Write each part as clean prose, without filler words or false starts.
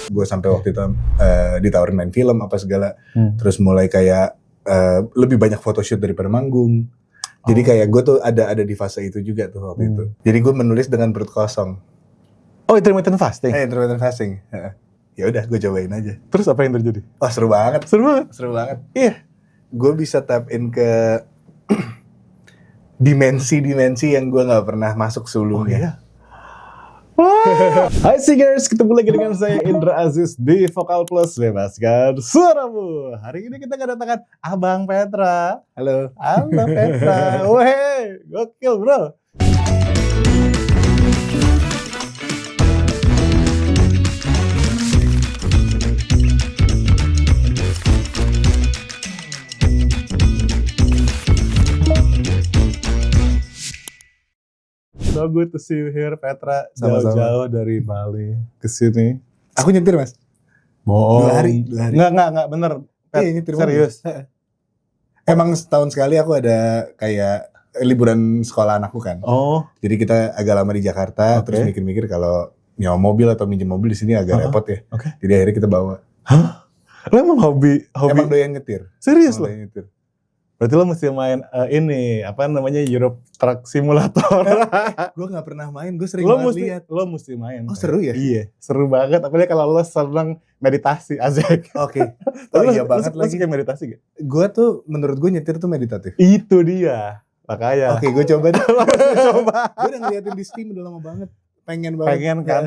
Gue sampai waktu itu ditawarin main film apa segala. Terus mulai kayak lebih banyak photoshoot daripada manggung. Jadi kayak gue tuh ada di fase itu juga tuh waktu itu. Jadi gue menulis dengan perut kosong. Oh, intermittent fasting? Intermittent fasting. Ya udah, gue cobain aja. Terus apa yang terjadi? Wah, seru banget. Seru banget. Iya. Gue bisa tap in ke dimensi-dimensi yang gue nggak pernah masuk sebelumnya. Oh, iya. Wah. Hai Singers, ketemu lagi dengan saya Indra Aziz di Vokal Plus Bebaskan Suaramu. Hari ini kita kedatangan Abang Petra. Halo. Halo Petra. Weh, gokil bro. So good to see you here, Petra. Jauh-jauh dari Bali ke sini. Aku nyetir, Mas. Bohong. 2 hari. Enggak, bener. Iya, nyetir. Serius. Emang setahun sekali aku ada kayak liburan sekolah anakku kan. Oh. Jadi kita agak lama di Jakarta, terus mikir-mikir kalau nyewa mobil atau minjem mobil di sini agak repot ya. Jadi akhirnya kita bawa. Hah? Lo emang hobi? Emang doyan nyetir. Serius lo? Doyan nyetir. Berarti lo mesti main ini, apa namanya, Europe Truck Simulator. Gue gak pernah main, gue sering banget lihat. Lo mesti main. Oh seru ya? Iya, seru banget. Apalagi kalau lo seneng meditasi, Azek. Oke. Oh iya banget lagi. Lo suka meditasi gak? Gue tuh, menurut gue nyetir tuh meditatif. Itu dia, makanya. Oke, gue coba deh. Coba. Gue udah ngeliatin di Steam udah lama banget. Pengen banget. Pengen kan?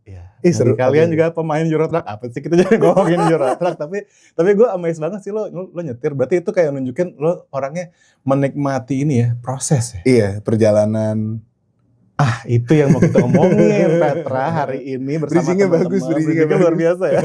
Iya. Seru. Kalian juga pemain Euro Truck, apa sih kita jadi ngomongin Euro Truck, tapi gue amazed banget sih lo nyetir. Berarti itu kayak nunjukin lo orangnya menikmati ini ya, proses ya. Iya, perjalanan. Itu yang mau kita omongin Petra hari ini bersama Bridging-nya bagus, bridging-nya luar biasa ya.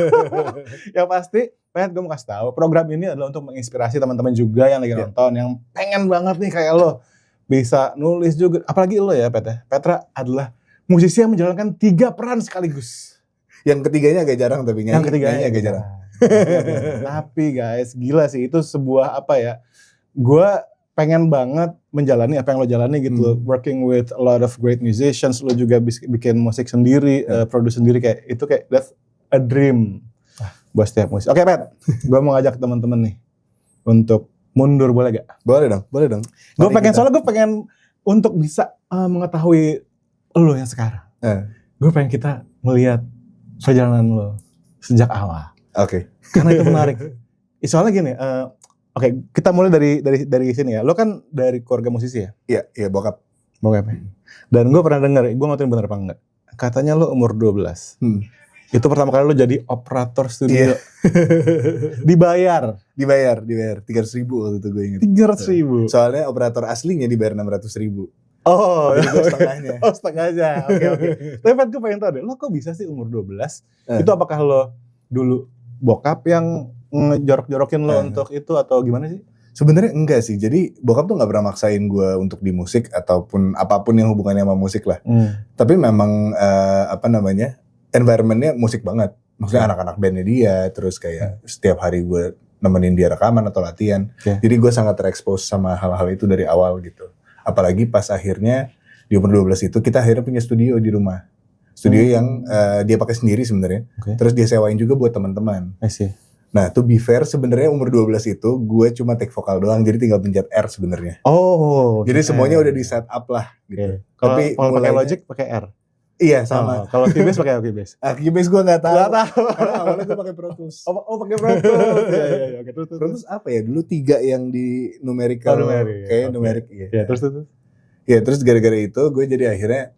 Yang pasti, Pet, gue mau kasih tahu, program ini adalah untuk menginspirasi teman-teman juga yang lagi nonton, yang pengen banget nih kayak lo bisa nulis juga. Apalagi lo ya, Pet ya. Petra adalah musisi yang menjalankan 3 peran sekaligus. Yang ketiganya agak jarang tapi yang ketiganya agak jarang. Tapi guys, gila sih itu sebuah apa ya? Gue pengen banget menjalani apa yang lo jalani gitu. Working with a lot of great musicians, lo juga bikin musik sendiri, produce sendiri, kayak itu kayak that's a dream buat setiap musik. Oke, Pet, gue mau ngajak teman-teman nih untuk mundur, boleh gak? Boleh dong. Gue pengen untuk bisa mengetahui lo yang sekarang. Gue pengen kita melihat perjalanan lo sejak awal. Oke. Karena itu menarik. Soalnya gini, kita mulai dari sini ya. Lo kan dari keluarga musisi ya? Iya, bokap ya. Dan gue pernah dengar, gue nggak tahu benar apa enggak. Katanya lo umur 12. Itu pertama kali lo jadi operator studio. Dibayar 300.000 waktu itu gue inget. 300.000. Soalnya operator aslinya dibayar 600.000. Oh, jadi gue setengahnya. Setengahnya. Oke. Tapi Pat, gue pengen tahu deh, lo kok bisa sih umur 12? Itu apakah lo dulu bokap yang ngejorok-jorokin lo untuk itu atau gimana sih? Sebenarnya enggak sih. Jadi bokap tuh nggak pernah maksain gue untuk di musik ataupun apapun yang hubungannya sama musik lah. Tapi memang environmentnya musik banget. Maksudnya anak-anak bandnya dia, terus kayak setiap hari gue nemenin dia rekaman atau latihan. Jadi gue sangat terekspos sama hal-hal itu dari awal gitu. Apalagi pas akhirnya di umur 12 itu kita akhirnya punya studio di rumah. Studio yang dia pakai sendiri sebenarnya. Terus dia sewain juga buat teman-teman. Nah, to be fair sebenarnya umur 12 itu gue cuma take vokal doang, jadi tinggal pencet R sebenarnya. Jadi semuanya udah di set up lah gitu. Tapi kalau pakai Logic pakai R. Iya, sama. Kalau Cubase pakai Cubase. Cubase gue nggak tahu. Karena awalnya gue pakai Pro Tools. Pakai Pro Tools. Iya. Terus apa ya? Dulu 3 yang di numerical. Kayak numerik. Iya. Terus gara-gara itu gue jadi akhirnya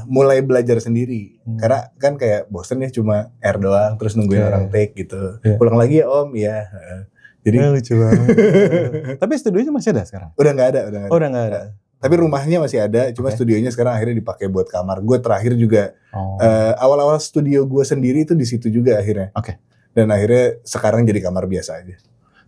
mulai belajar sendiri. Karena kan kayak bosen ya cuma R doang, terus nungguin orang take gitu. Pulang lagi ya Om, ya. Jadi lucu banget. Tapi studionya masih ada sekarang? Udah nggak ada. Udah nggak ada. Tapi rumahnya masih ada, cuma studionya sekarang akhirnya dipakai buat kamar. Gue terakhir juga awal-awal studio gue sendiri itu di situ juga akhirnya. Dan akhirnya sekarang jadi kamar biasa aja.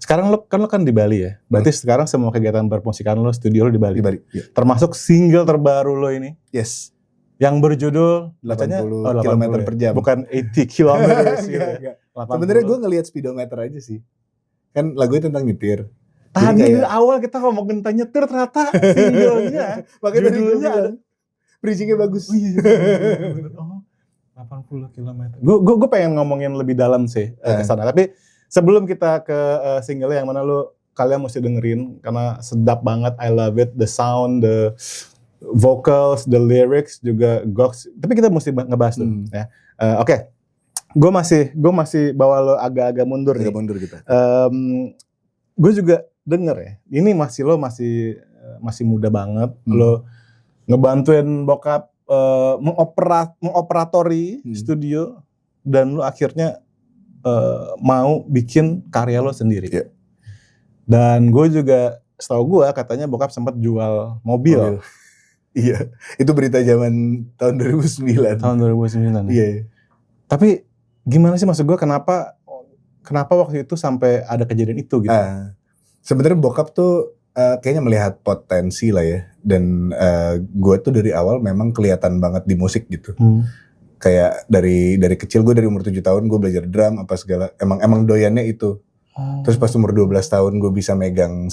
Sekarang lo kan di Bali ya. Berarti sekarang semua kegiatan permusikan lo, studio lo di Bali. Iya. Termasuk single terbaru lo ini. Yes. Yang berjudul 80 km per jam. Bukan 80 km gitu. Sebenarnya gue ngelihat speedometer aja sih. Kan lagunya tentang nyetir. Tadi dari awal kita ngomongin tentang nyetir, ternyata singlenya. Makanya tadi gue bilang bridging-nya bagus. 80 km. Gue pengen ngomongin lebih dalam sih ke sana. Tapi sebelum kita ke single yang mana kalian mesti dengerin karena sedap banget. I love it, the sound, the vocals, the lyrics juga goks. Tapi kita mesti ngebahas tuh. Ya. Oke. Gue masih bawa lo agak-agak mundur nih. Agak mundur kita. Gue juga denger ya. Ini masih muda banget. Lo ngebantuin bokap mengoperatori studio dan lu akhirnya mau bikin karya lo sendiri. Yeah. Dan gue juga setahu gue katanya bokap sempat jual mobil. Iya, itu berita zaman tahun 2009. Tahun 2009. Iya. Tapi gimana sih maksud gue kenapa waktu itu sampai ada kejadian itu gitu? Sebenarnya bokap tuh kayaknya melihat potensi lah ya, dan gue tuh dari awal memang kelihatan banget di musik gitu. Kayak dari kecil, gue dari umur 7 tahun gue belajar drum apa segala, emang doyannya itu. Terus pas umur 12 tahun gue bisa megang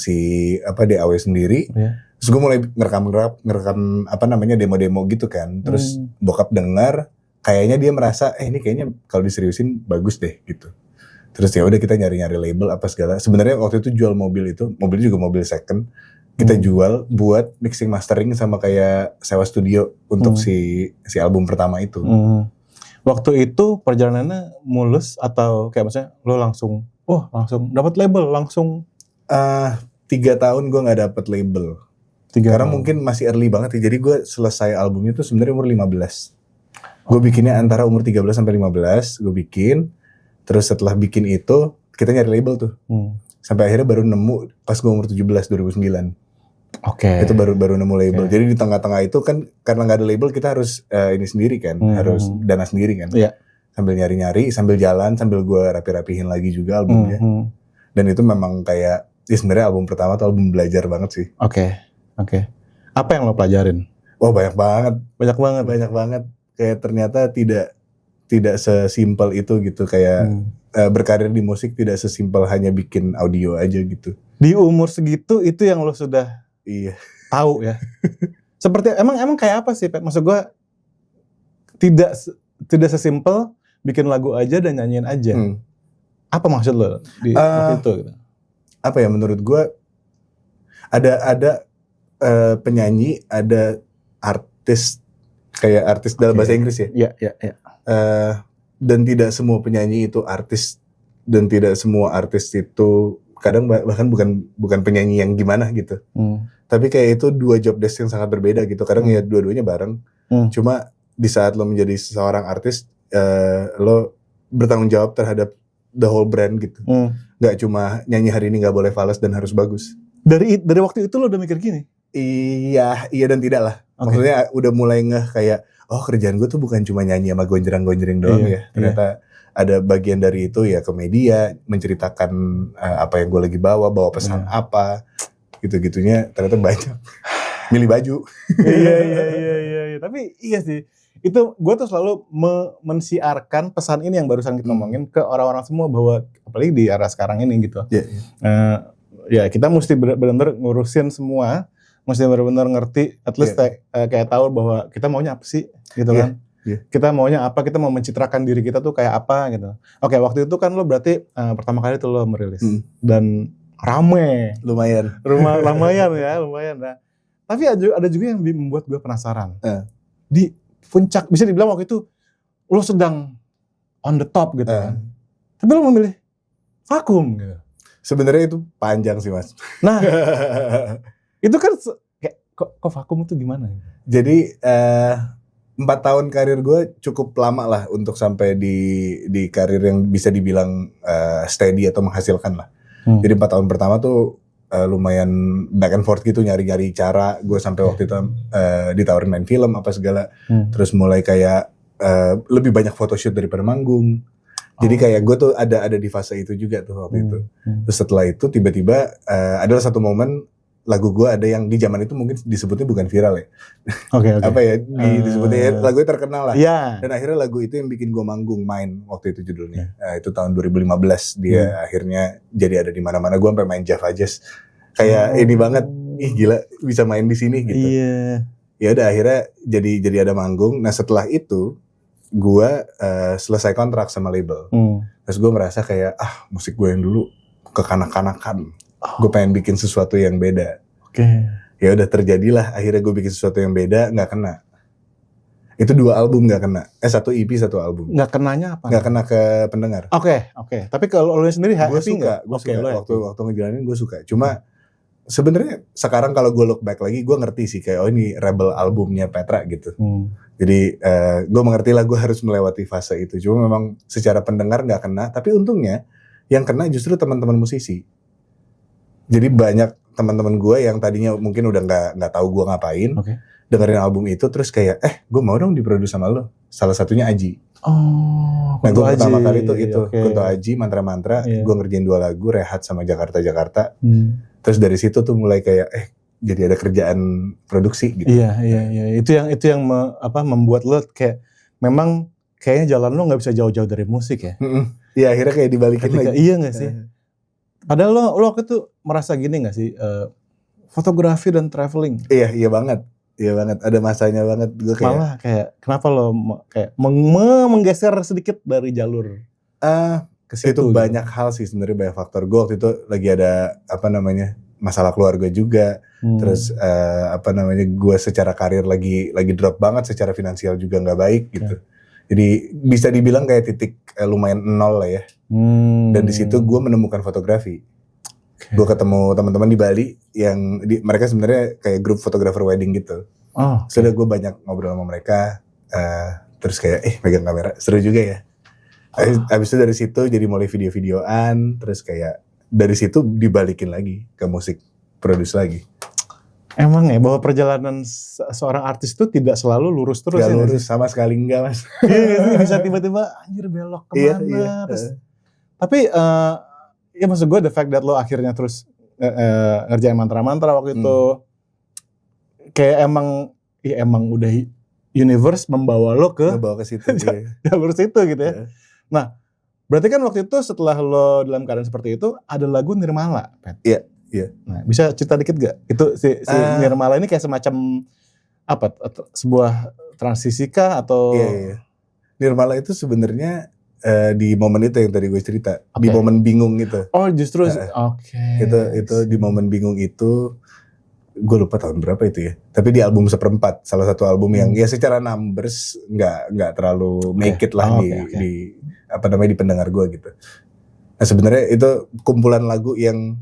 DAW sendiri. Terus gue mulai ngerekam demo-demo gitu kan. Terus bokap dengar, kayaknya dia merasa ini kayaknya kalau diseriusin bagus deh gitu. Terus ya udah kita nyari-nyari label apa segala. Sebenarnya waktu itu jual mobilnya juga mobil second. Kita jual buat mixing mastering sama kayak sewa studio untuk si album pertama itu. Waktu itu perjalanannya mulus atau kayak maksudnya lo langsung dapat label langsung? 3 tahun gue nggak dapet label. Karena mungkin masih early banget ya. Jadi gue selesai albumnya tuh sebenarnya umur 15. Gue bikinnya antara umur 13 sampai 15 gue bikin. Terus setelah bikin itu, kita nyari label tuh. Sampai akhirnya baru nemu pas gue umur 17, 2009. Itu baru nemu label. Jadi di tengah-tengah itu kan, karena gak ada label, kita harus ini sendiri kan. Harus dana sendiri kan. Sambil nyari-nyari, sambil jalan, sambil gue rapi-rapihin lagi juga albumnya. Dan itu memang kayak, ya sebenarnya album pertama tuh album belajar banget sih. Apa yang lo pelajarin? Wah banyak banget. Banyak banget. Kayak ternyata tidak sesimpel itu gitu, kayak berkarir di musik tidak sesimpel hanya bikin audio aja gitu. Di umur segitu itu yang lo sudah tahu ya. Seperti emang kayak apa sih, Pak? Maksud gue tidak sesimpel bikin lagu aja dan nyanyiin aja. Apa maksud lo di waktu itu gitu? Apa ya, menurut gue ada penyanyi, ada artis, kayak artis dalam bahasa Inggris ya. Iya. Dan tidak semua penyanyi itu artis, dan tidak semua artis itu kadang bahkan bukan penyanyi yang gimana gitu. Tapi kayak itu 2 job desk yang sangat berbeda gitu. Kadang ya dua-duanya bareng. Cuma di saat lo menjadi seorang artis, lo bertanggung jawab terhadap the whole brand gitu. Gak cuma nyanyi hari ini gak boleh fals dan harus bagus. Dari waktu itu lo udah mikir gini? Iya dan tidak lah. Maksudnya udah mulai kayak, oh kerjaan gue tuh bukan cuma nyanyi sama gonjreng-gonjreng doang ya. Ternyata ada bagian dari itu ya ke media, menceritakan apa yang gue lagi bawa pesan apa, gitu-gitunya ternyata banyak. Milih baju. Iya. Tapi iya sih. Itu gue tuh selalu mensiarkan pesan ini yang barusan kita ngomongin ke orang-orang semua, bahwa apalagi di era sekarang ini gitu. Ya kita mesti benar-benar ngurusin semua. Mesti benar-benar ngerti, at least kayak tahu bahwa kita maunya apa sih, gitu kan? Kita maunya apa, kita mau mencitrakan diri kita tuh kayak apa, gitu. Oke, waktu itu kan lo berarti pertama kali tuh lo merilis, dan rame, lumayan Nah, tapi ada juga yang membuat gue penasaran. Di puncak, bisa dibilang waktu itu lo sedang on the top gitu kan, tapi lo memilih vakum gitu. Sebenarnya itu panjang sih mas. Nah. Itu kan kayak kok vakum itu gimana? Jadi 4 tahun karir gue cukup lama lah untuk sampai di karir yang bisa dibilang steady atau menghasilkan lah. Jadi 4 tahun pertama tuh lumayan back and forth gitu, nyari-nyari cara. Gue sampai waktu itu ditawarin main film apa segala. Terus mulai kayak lebih banyak photoshoot daripada manggung. Jadi kayak gue tuh ada di fase itu juga tuh waktu itu. Terus setelah itu tiba-tiba adalah satu momen lagu gue ada yang di zaman itu mungkin disebutnya bukan viral ya. Apa ya, disebutnya lagunya terkenal lah. Dan akhirnya lagu itu yang bikin gue manggung, Main waktu itu judulnya. Itu tahun 2015 dia akhirnya jadi ada di mana-mana. Gue sampai main Java Jazz. Kayak ini banget, ih gila bisa main di sini gitu. Ya udah akhirnya jadi ada manggung. Nah setelah itu gue selesai kontrak sama label. Terus gue merasa kayak musik gue yang dulu kekanak-kanakan. Gue pengen bikin sesuatu yang beda. Ya udah terjadilah, akhirnya gue bikin sesuatu yang beda, nggak kena. Itu 2 album nggak kena. 1 EP 1 album. Nggak kenanya apa? Nggak kena ke pendengar. Oke. Tapi kalau lo sendiri gue happy nggak? Gue suka. Waktu ngejalanin gue suka. Cuma sebenarnya sekarang kalau gue look back lagi, gue ngerti sih kayak ini Rebel albumnya Petra gitu. Jadi gue mengerti lah gue harus melewati fase itu. Cuma memang secara pendengar nggak kena. Tapi untungnya yang kena justru teman-teman musisi. Jadi banyak teman-teman gue yang tadinya mungkin udah nggak tahu gue ngapain, dengerin album itu terus kayak gue mau dong diproduksi sama lo. Salah satunya Aji. Nah gue pertama kali itu Kunto Aji, Mantra-Mantra. Gue ngerjain 2 lagu, Rehat sama Jakarta. Terus dari situ tuh mulai kayak jadi ada kerjaan produksi gitu. Iya. Itu yang membuat lo kayak memang kayaknya jalan lo nggak bisa jauh-jauh dari musik ya. Iya akhirnya kayak dibalikin lagi. Iya nggak sih? Padahal lo waktu itu merasa gini nggak sih, fotografi dan traveling? Iya banget. Ada masanya banget gue kayak. Malah kayak kenapa lo kayak menggeser sedikit dari jalur ke situ? Itu banyak hal sih sebenarnya, banyak faktor. Gue waktu itu lagi ada masalah keluarga juga. Terus gue secara karir lagi drop banget, secara finansial juga nggak baik gitu. Jadi bisa dibilang kayak titik lumayan nol lah ya. Dan di situ gue menemukan fotografi. Gue ketemu teman-teman di Bali yang mereka sebenarnya kayak grup fotografer wedding gitu. Sudah gue banyak ngobrol sama mereka. Terus kayak megang kamera seru juga ya. Abis itu dari situ jadi mulai video-videoan. Terus kayak dari situ dibalikin lagi ke musik, produce lagi. Emang ya bahwa perjalanan seorang artis itu tidak selalu lurus terus. Gak lurus sama sekali enggak mas. Iya bisa tiba-tiba anjir belok kemana. Iya. Terus, tapi ya maksud gue the fact that lo akhirnya terus ngerjain Mantra-Mantra waktu itu kayak emang udah universe membawa lo ke situ. Jalur situ gitu ya. Nah berarti kan waktu itu setelah lo dalam keadaan seperti itu ada lagu Nirmala, Pet. Iya. Nah, bisa cerita dikit gak? Itu si Nirmala ini kayak semacam apa? Sebuah transisi kah atau? Iya. Nirmala itu sebenarnya di momen itu yang tadi gue cerita, di momen bingung itu. Oh justru, Itu di momen bingung itu, gue lupa tahun berapa itu ya. Tapi di album Seperempat, salah satu album yang ya secara numbers nggak terlalu make it lah di pendengar gue gitu. Nah sebenarnya itu kumpulan lagu yang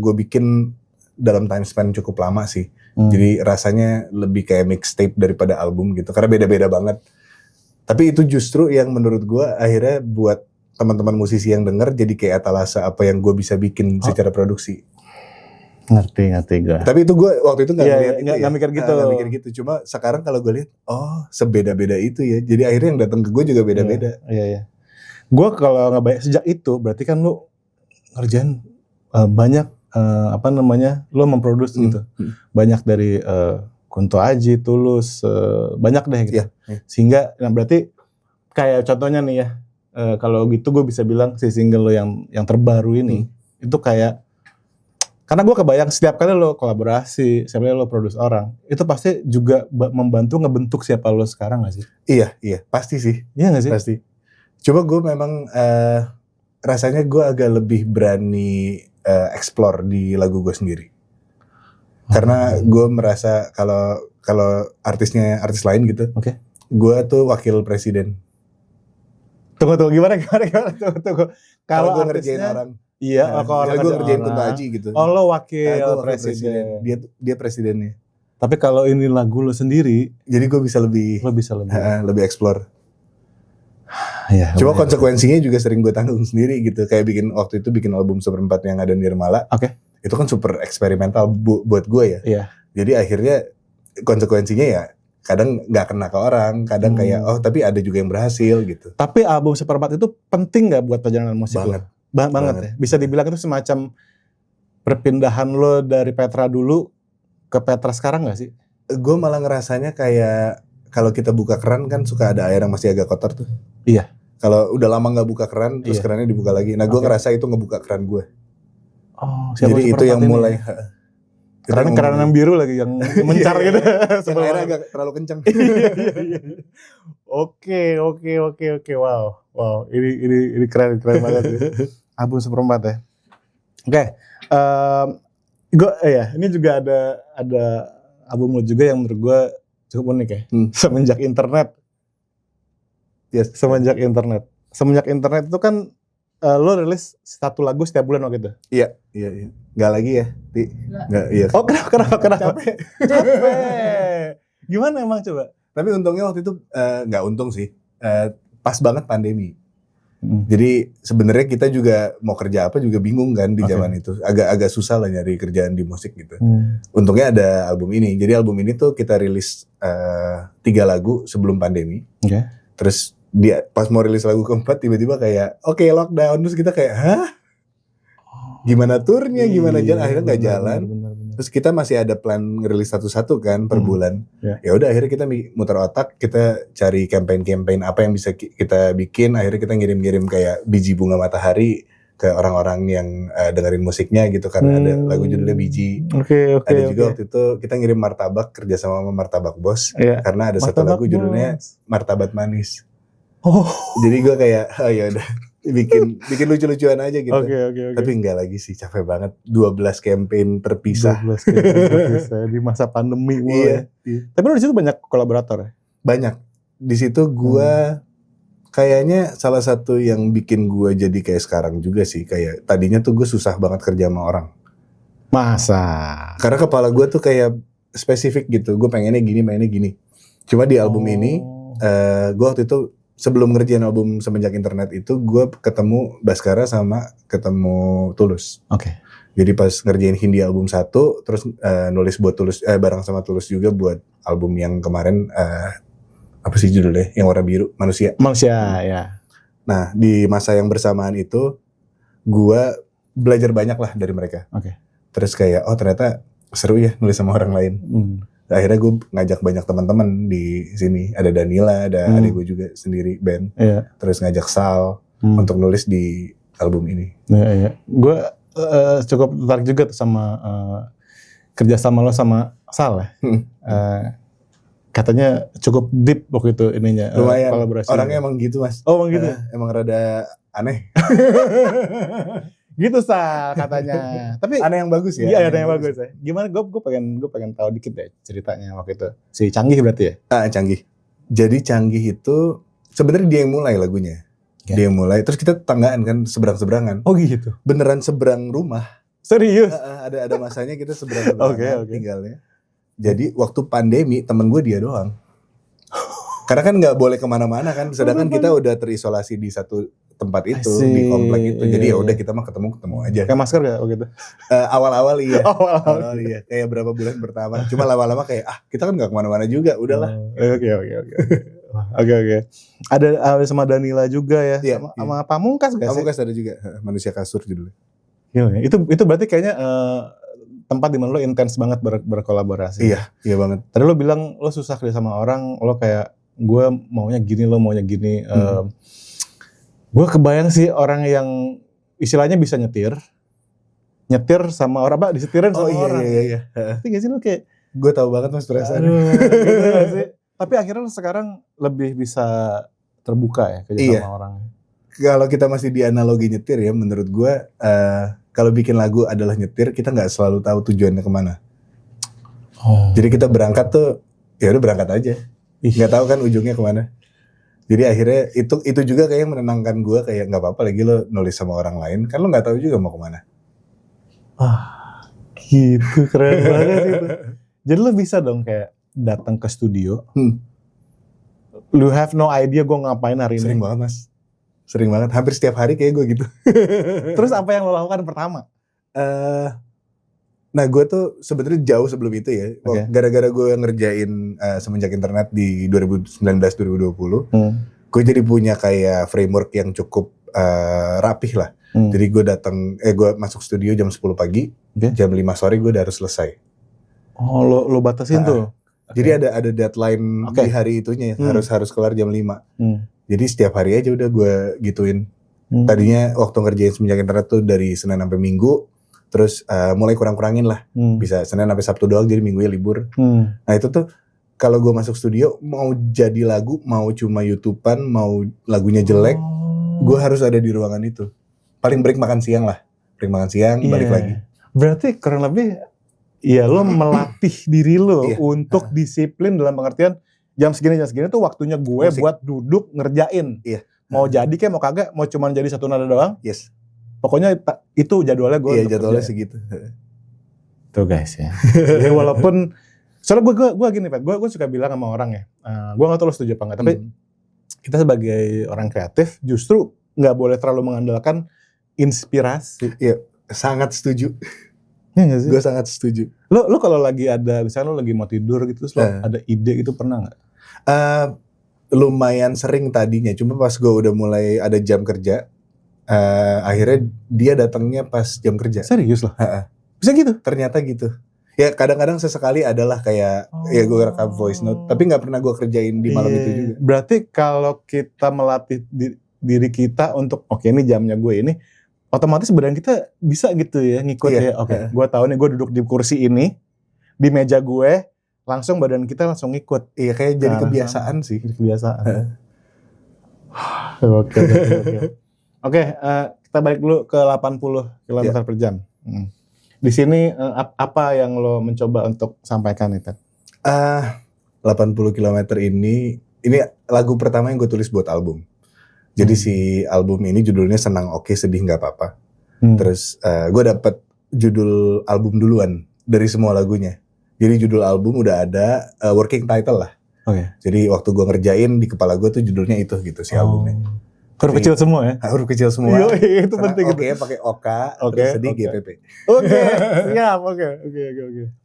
gue bikin dalam time span cukup lama sih. Jadi rasanya lebih kayak mixtape daripada album gitu. Karena beda-beda banget. Tapi itu justru yang menurut gue akhirnya buat teman-teman musisi yang denger jadi kayak etalase apa yang gue bisa bikin secara produksi. Ngerti gue. Tapi itu gue waktu itu nggak mikir gitu. Nggak mikir gitu. Cuma sekarang kalau gue lihat, sebeda-beda itu ya. Jadi akhirnya yang datang ke gue juga beda-beda. Iya. Gue kalau ngebayang sejak itu berarti kan lu ngerjain banyak lu memproduksi gitu. Banyak dari Kunto Aji, Tulus, banyak deh gitu. Sehingga berarti kayak contohnya nih ya, kalau gitu gue bisa bilang si single lo yang terbaru ini itu kayak, karena gue kebayang setiap kali lo kolaborasi, setiap kali lo produce orang, itu pasti juga membantu ngebentuk siapa lo sekarang gak sih? Iya, pasti sih. Iya gak sih? Pasti. Coba gue memang rasanya gue agak lebih berani explore di lagu gue sendiri. Karena gue merasa kalau artis lain gitu, gue tuh wakil presiden. Tunggu gimana? Tunggu. Kalau gue ngerjain orang, iya. Kalau gue ngerjain Kunto Aji gitu. Oh lo wakil presiden. Dia presidennya. Tapi kalau ini lagu lo sendiri, jadi gue bisa lebih lebih explore. Ya, cuma konsekuensinya juga sering gue tanggung sendiri gitu. Kayak waktu itu bikin album Seperempat yang ada Nirmala. Itu kan super eksperimental buat gue ya. Iya. Jadi akhirnya konsekuensinya ya kadang nggak kena ke orang, kadang kayak tapi ada juga yang berhasil gitu. Tapi album Seperempat itu penting nggak buat perjalanan musik lo? Banget ya. Bisa dibilang itu semacam perpindahan lo dari Petra dulu ke Petra sekarang nggak sih? Gue malah ngerasanya kayak kalau kita buka keran kan suka ada air yang masih agak kotor tuh. Iya. Kalau udah lama nggak buka keran, terus kerannya dibuka lagi. Nah, gue ngerasa itu ngebuka keran gue. Jadi itu yang mulai. Keran yang biru lagi, yang mencar gitu. Yang airnya agak terlalu kencang. Oke. Wow. Ini keren banget ya. Album seperempat ya. Oke. Ini juga ada album lo juga yang menurut gue cukup unik ya. Semenjak internet. Yes. Semenjak internet itu kan lo rilis 1 lagu setiap bulan waktu itu. Iya. Nggak lagi ya, Ti? Nggak, iya. Oh, kenapa? Capek. Gimana emang coba? Tapi untungnya waktu itu nggak untung sih, pas banget pandemi. Jadi sebenarnya kita juga mau kerja apa juga bingung kan di zaman itu, agak susah lah nyari kerjaan di musik gitu. Untungnya ada album ini. Jadi album ini tuh kita rilis 3 lagu sebelum pandemi. Terus pas mau rilis lagu keempat tiba-tiba kayak oke, lockdown, terus kita kayak hah? Gimana turnya, gimana jalan, akhirnya nggak jalan. Benar. Terus kita masih ada plan ngerilis satu-satu kan per bulan. Ya udah akhirnya kita muter otak, kita cari campaign apa yang bisa kita bikin. Akhirnya kita ngirim kayak biji bunga matahari ke orang-orang yang dengerin musiknya gitu, karena ada lagu judulnya Biji. Ada juga waktu itu kita ngirim martabak kerjasama sama Martabak Bos, karena ada satu lagu judulnya Martabat Manis. Jadi gue kayak ya udah bikin lucu-lucuan aja gitu. Tapi enggak lagi sih, capek banget. 12 campaign terpisah. 12 campaign terpisah di masa pandemi. Iya. Tapi lu di situ banyak kolaborator ya? Banyak. Di situ gue kayaknya salah satu yang bikin gue jadi kayak sekarang juga sih. Kayak tadinya tuh gue susah banget kerja sama orang. Masa? Karena kepala gue tuh kayak spesifik gitu. Gue pengennya gini. Cuma di album ini, gue waktu itu sebelum ngerjain album Semenjak Internet itu, gue ketemu Baskara sama ketemu Tulus. Jadi pas ngerjain Hindi album 1, terus nulis buat Tulus, bareng sama Tulus juga buat album yang kemarin, apa sih judulnya? Yang warna biru, Manusia, ya. Nah, di masa yang bersamaan itu, gue belajar banyak lah dari mereka. Terus kayak, oh ternyata seru ya nulis sama orang lain. Akhirnya gue ngajak banyak teman-teman di sini. Ada Danila, ada adik gue juga sendiri band. Terus ngajak Sal untuk nulis di album ini. Gue cukup tertarik juga tuh sama kerjasama lo sama Sal ya. Katanya cukup deep waktu itu ininya. Lumayan. Kolaborasi. Orangnya emang gitu, Mas. Oh, emang gitu. Emang rada aneh. Gitu Sal katanya. Tapi aneh yang bagus ya. Iya, aneh yang bagus ya. Gimana? Gue pengen tahu dikit deh ceritanya waktu itu. Si Canggih berarti ya? Canggih. Jadi Canggih itu sebenarnya dia yang mulai lagunya. Dia yang mulai. Terus kita tetanggaan kan, seberang-seberangan. Oh gitu. Beneran seberang rumah. Serius? Ada masanya kita seberang-seberangan tinggalnya. Jadi waktu pandemi temen gue dia doang. Karena kan nggak boleh kemana-mana kan. Sedangkan kita udah terisolasi di satu tempat itu, di komplek itu. Jadi ya udah kita mah ketemu aja. Kayak masker gak gitu? Awal-awal iya. Awal-awal iya. Kayak berapa bulan pertama. Cuma lama-lama kayak kita kan nggak kemana-mana juga. Udahlah. Oke. Ada sama Danila juga ya. Sama Pamungkas gak sih? Pamungkas ada juga. Manusia Kasur judulnya. Gila, itu berarti kayaknya tempat di mana lo intens banget berkolaborasi. Iya banget. Tadi lo bilang lo susah kerja sama orang, lo kayak gue maunya gini, lo maunya gini. Gue kebayang sih orang yang istilahnya bisa nyetir sama orang, apa disetirin sama orang. Iya. Tapi gak sih lo kayak, gue tahu banget Mas perasaan. Gitu gak sih? Tapi akhirnya lo sekarang lebih bisa terbuka ya kerja sama orang. Kalau kita masih di analogi nyetir ya, menurut gue kalau bikin lagu adalah nyetir, kita nggak selalu tahu tujuannya kemana. Jadi kita berangkat tuh, ya udah berangkat aja. Nggak tahu kan ujungnya kemana. Jadi akhirnya itu juga kayak menenangkan gue, kayak nggak apa-apa lagi lo nulis sama orang lain, kan lo nggak tahu juga mau kemana. Gitu, keren banget itu. Jadi lo bisa dong kayak datang ke studio, lu have no idea gue ngapain hari ini. Sering banget Mas. Sering banget, hampir setiap hari kayak gue gitu. Terus apa yang lo lakukan pertama? Nah gue tuh sebenarnya jauh sebelum itu ya. Gara-gara gue ngerjain Semenjak Internet di 2019-2020, gue jadi punya kayak framework yang cukup rapih lah. Jadi gue gue masuk studio jam 10 pagi, jam 5 sore gue udah harus selesai. Oh lo batasin tuh? Jadi ada deadline di hari itunya, harus kelar jam 5. Jadi setiap hari aja udah gue gituin. Tadinya waktu ngerjain Semenjak Internet tuh dari Senin sampai Minggu, terus mulai kurang-kurangin lah. Bisa Senin sampai Sabtu doang, jadi Minggunya libur. Nah itu tuh kalau gue masuk studio mau jadi lagu, mau cuma YouTubean, mau lagunya jelek, gue harus ada di ruangan itu. Paling break makan siang lah, balik lagi. Berarti kurang lebih ya lo melatih diri lo untuk disiplin dalam pengertian jam segini tuh waktunya gue buat duduk ngerjain. Mau jadi kayak mau kagak, mau cuma jadi satu nada doang. Pokoknya itu jadwalnya gue. Iya, jadwalnya segitu. Tuh guys ya. Jadi walaupun soalnya gue gini Pat, gue suka bilang sama orang ya, gue nggak tahu lo setuju apa nggak, tapi kita sebagai orang kreatif justru nggak boleh terlalu mengandalkan inspirasi. Iya, sangat setuju. Iya nggak sih? Gue sangat setuju. Lo kalau lagi ada, misalnya lo lagi mau tidur gitu, terus lo ada ide gitu, pernah nggak? Lumayan sering tadinya, cuma pas gue udah mulai ada jam kerja, akhirnya dia datangnya pas jam kerja. Serius loh? Bisa gitu? Ternyata gitu. Ya kadang-kadang sesekali adalah kayak ya gue rekam voice note, tapi nggak pernah gue kerjain di malam itu juga. Berarti kalau kita melatih diri kita untuk oke ini jamnya gue ini, otomatis badan kita bisa gitu ya ngikut ya. Gue tahu nih gue duduk di kursi ini, di meja gue, langsung badan kita langsung ngikut. Iya kayak jadi kebiasaan sih. Jadi kebiasaan. Oke, kita balik dulu ke 80 km per jam. Di sini apa yang lo mencoba untuk sampaikan nih, Ted? 80 km ini lagu pertama yang gue tulis buat album. Jadi si album ini judulnya Senang Oke Sedih Nggak Apa-apa. Terus gue dapet judul album duluan dari semua lagunya. Jadi judul album udah ada working title lah. Jadi waktu gue ngerjain di kepala gue tuh judulnya itu gitu si albumnya. Huruf kecil semua ya? Huruf kecil semua. Itu penting. Oke, pakai OK, terus sedih GPP. Siap, oke.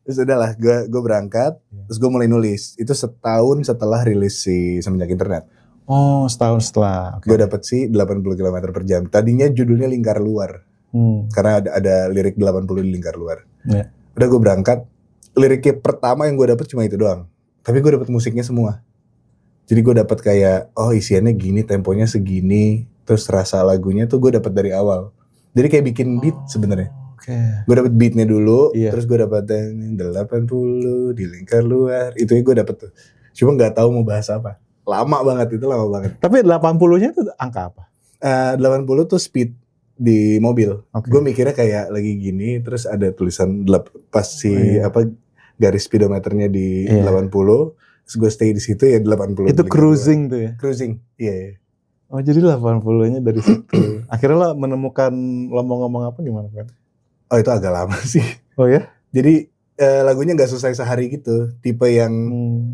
Terus udahlah, gue berangkat, terus gue mulai nulis. Itu setahun setelah rilis si Semenjak Internet. Oh, setahun setelah. Gue dapet sih 80 km per jam. Tadinya judulnya Lingkar Luar. Karena ada lirik 80 di lingkar luar. Udah gue berangkat, liriknya pertama yang gue dapet cuma itu doang. Tapi gue dapet musiknya semua. Jadi gue dapat kayak isiannya gini, temponya segini, terus rasa lagunya tuh gue dapat dari awal. Jadi kayak bikin beat sebenarnya. Gue dapat beatnya dulu, terus gue dapat yang 80 di lingkar luar. Itu gue dapat tuh. Cuma nggak tahu mau bahas apa. Lama banget. Tapi 80-nya tuh angka apa? 80 tuh speed di mobil. Gue mikirnya kayak lagi gini, terus ada tulisan pas si garis speedometernya di 80. Terus gue stay di situ ya 80. Itu cruising tuh ya? Cruising, iya. Oh jadi 80-nya dari situ. Akhirnya lo menemukan lo mau ngomong apa gimana kan? Oh itu agak lama sih. Oh ya? Jadi lagunya gak selesai sehari gitu. Tipe yang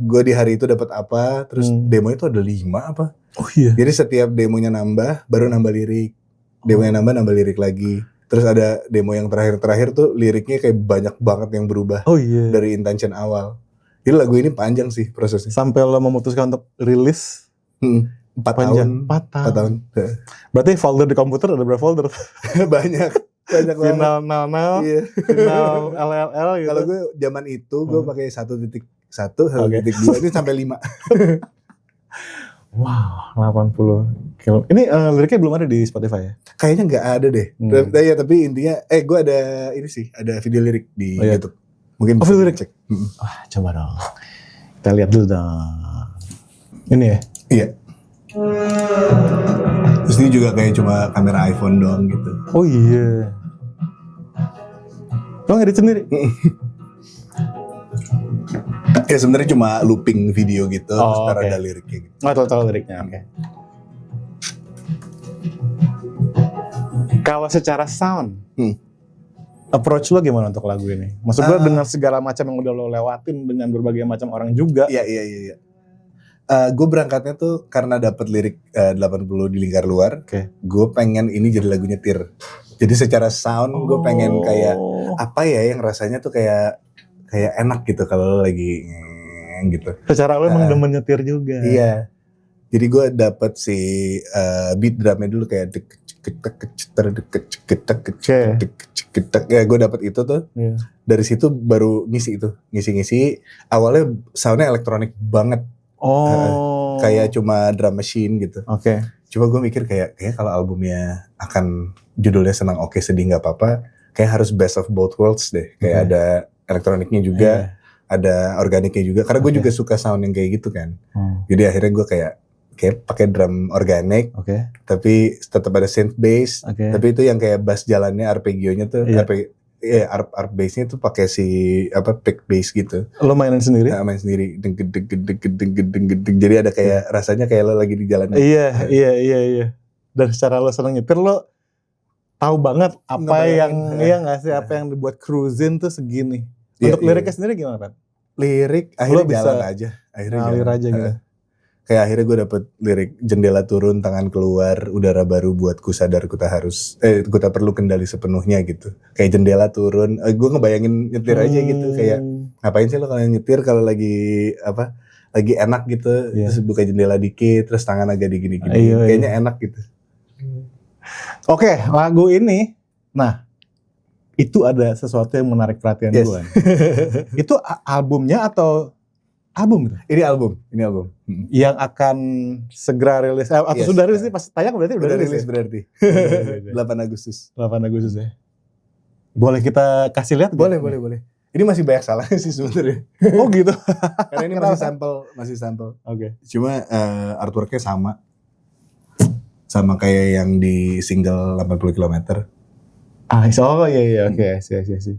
gue di hari itu dapat apa, terus demonya tuh ada 5 apa. Oh iya? Jadi setiap demonya nambah, baru nambah lirik. Demonya nambah lirik lagi. Terus ada demo yang terakhir tuh liriknya kayak banyak banget yang berubah. Oh iya? Dari intention awal. Jadi lagu ini panjang sih prosesnya. Sampai lo memutuskan untuk rilis 4 tahun. Berarti folder di komputer ada berapa folder? Banyak banget. Final 00, final LLL gitu. Kalau gue zaman itu gue pakai 1.1, 1.2 ini sampai 5. Wow, 80 kilo. Ini liriknya belum ada di Spotify ya? Kayaknya nggak ada deh. Ya, tapi intinya, gue ada ini sih, ada video lirik di YouTube. Mungkin video lirik cek. Wah, coba dong. Kita lihat dulu dong. Ini ya? Iya. Terus ini juga kayak cuma kamera iPhone doang gitu. Oh iya. Lo ngedit sendiri? Ya sebenarnya cuma looping video gitu, terus ada liriknya gitu. Oh, tahu liriknya, oke. Kalau secara sound, approach lo gimana untuk lagu ini? Maksud gue dengan segala macam yang udah lo lewatin dengan berbagai macam orang juga. Iya. Gue berangkatnya tuh karena dapat lirik 80 di lingkar luar. Gue pengen ini jadi lagu nyetir. Jadi secara sound gue pengen kayak apa ya yang rasanya tuh kayak enak gitu kalau lo lagi gitu. Secara lo emang demen nyetir juga. Iya. Jadi gue dapet si beat drumnya dulu kayak ya gue dapet itu tuh. Dari situ baru ngisi. Awalnya soundnya elektronik banget. Kayak cuma drum machine gitu. Cuma gue mikir kayak kalau albumnya akan judulnya Senang Oke Sedih Nggak Apa-apa, kayak harus best of both worlds deh. Kayak ada elektroniknya juga, ada organiknya juga. Karena gue juga suka sound yang kayak gitu kan. Jadi akhirnya gue kayak pakai drum organik, tapi tetap ada synth bass. Tapi itu yang kayak bass jalannya arpeggio-nya tuh, arp bass-nya tuh pakai si pick bass gitu. Lo mainin sendiri? Nah, main sendiri, deng. Jadi ada kayak rasanya kayak lo lagi di jalan. Iya. Dan secara lo seneng nyetir, lo tahu banget apa yang nggak sih, apa yang dibuat cruising tuh segini. Untuk liriknya sendiri gimana, Pat? Lirik akhirnya jalan aja. Ngalir aja gitu. Kayak akhirnya gue dapet lirik jendela turun, tangan keluar, udara baru buatku sadar ku tak perlu kendali sepenuhnya gitu. Kayak jendela turun, gue ngebayangin nyetir aja gitu. Kayak ngapain sih lo kalau nyetir kalau lagi lagi enak gitu, terus buka jendela dikit, terus tangan agak digini-gini. Kayaknya enak gitu. Oke, lagu ini, nah itu ada sesuatu yang menarik perhatian gue. Itu albumnya atau album gitu? Ini album. Yang akan segera rilis atau sudah rilis nih, pas tayang berarti udah rilis berarti. 8 Agustus. 8 Agustus ya. Boleh kita kasih lihat? Boleh. Ini masih banyak salahnya sih sebenarnya. Oh gitu. Karena ini masih sampel. Oke. Cuma artworknya sama kayak yang di single 80 km. Iya, oke, sih.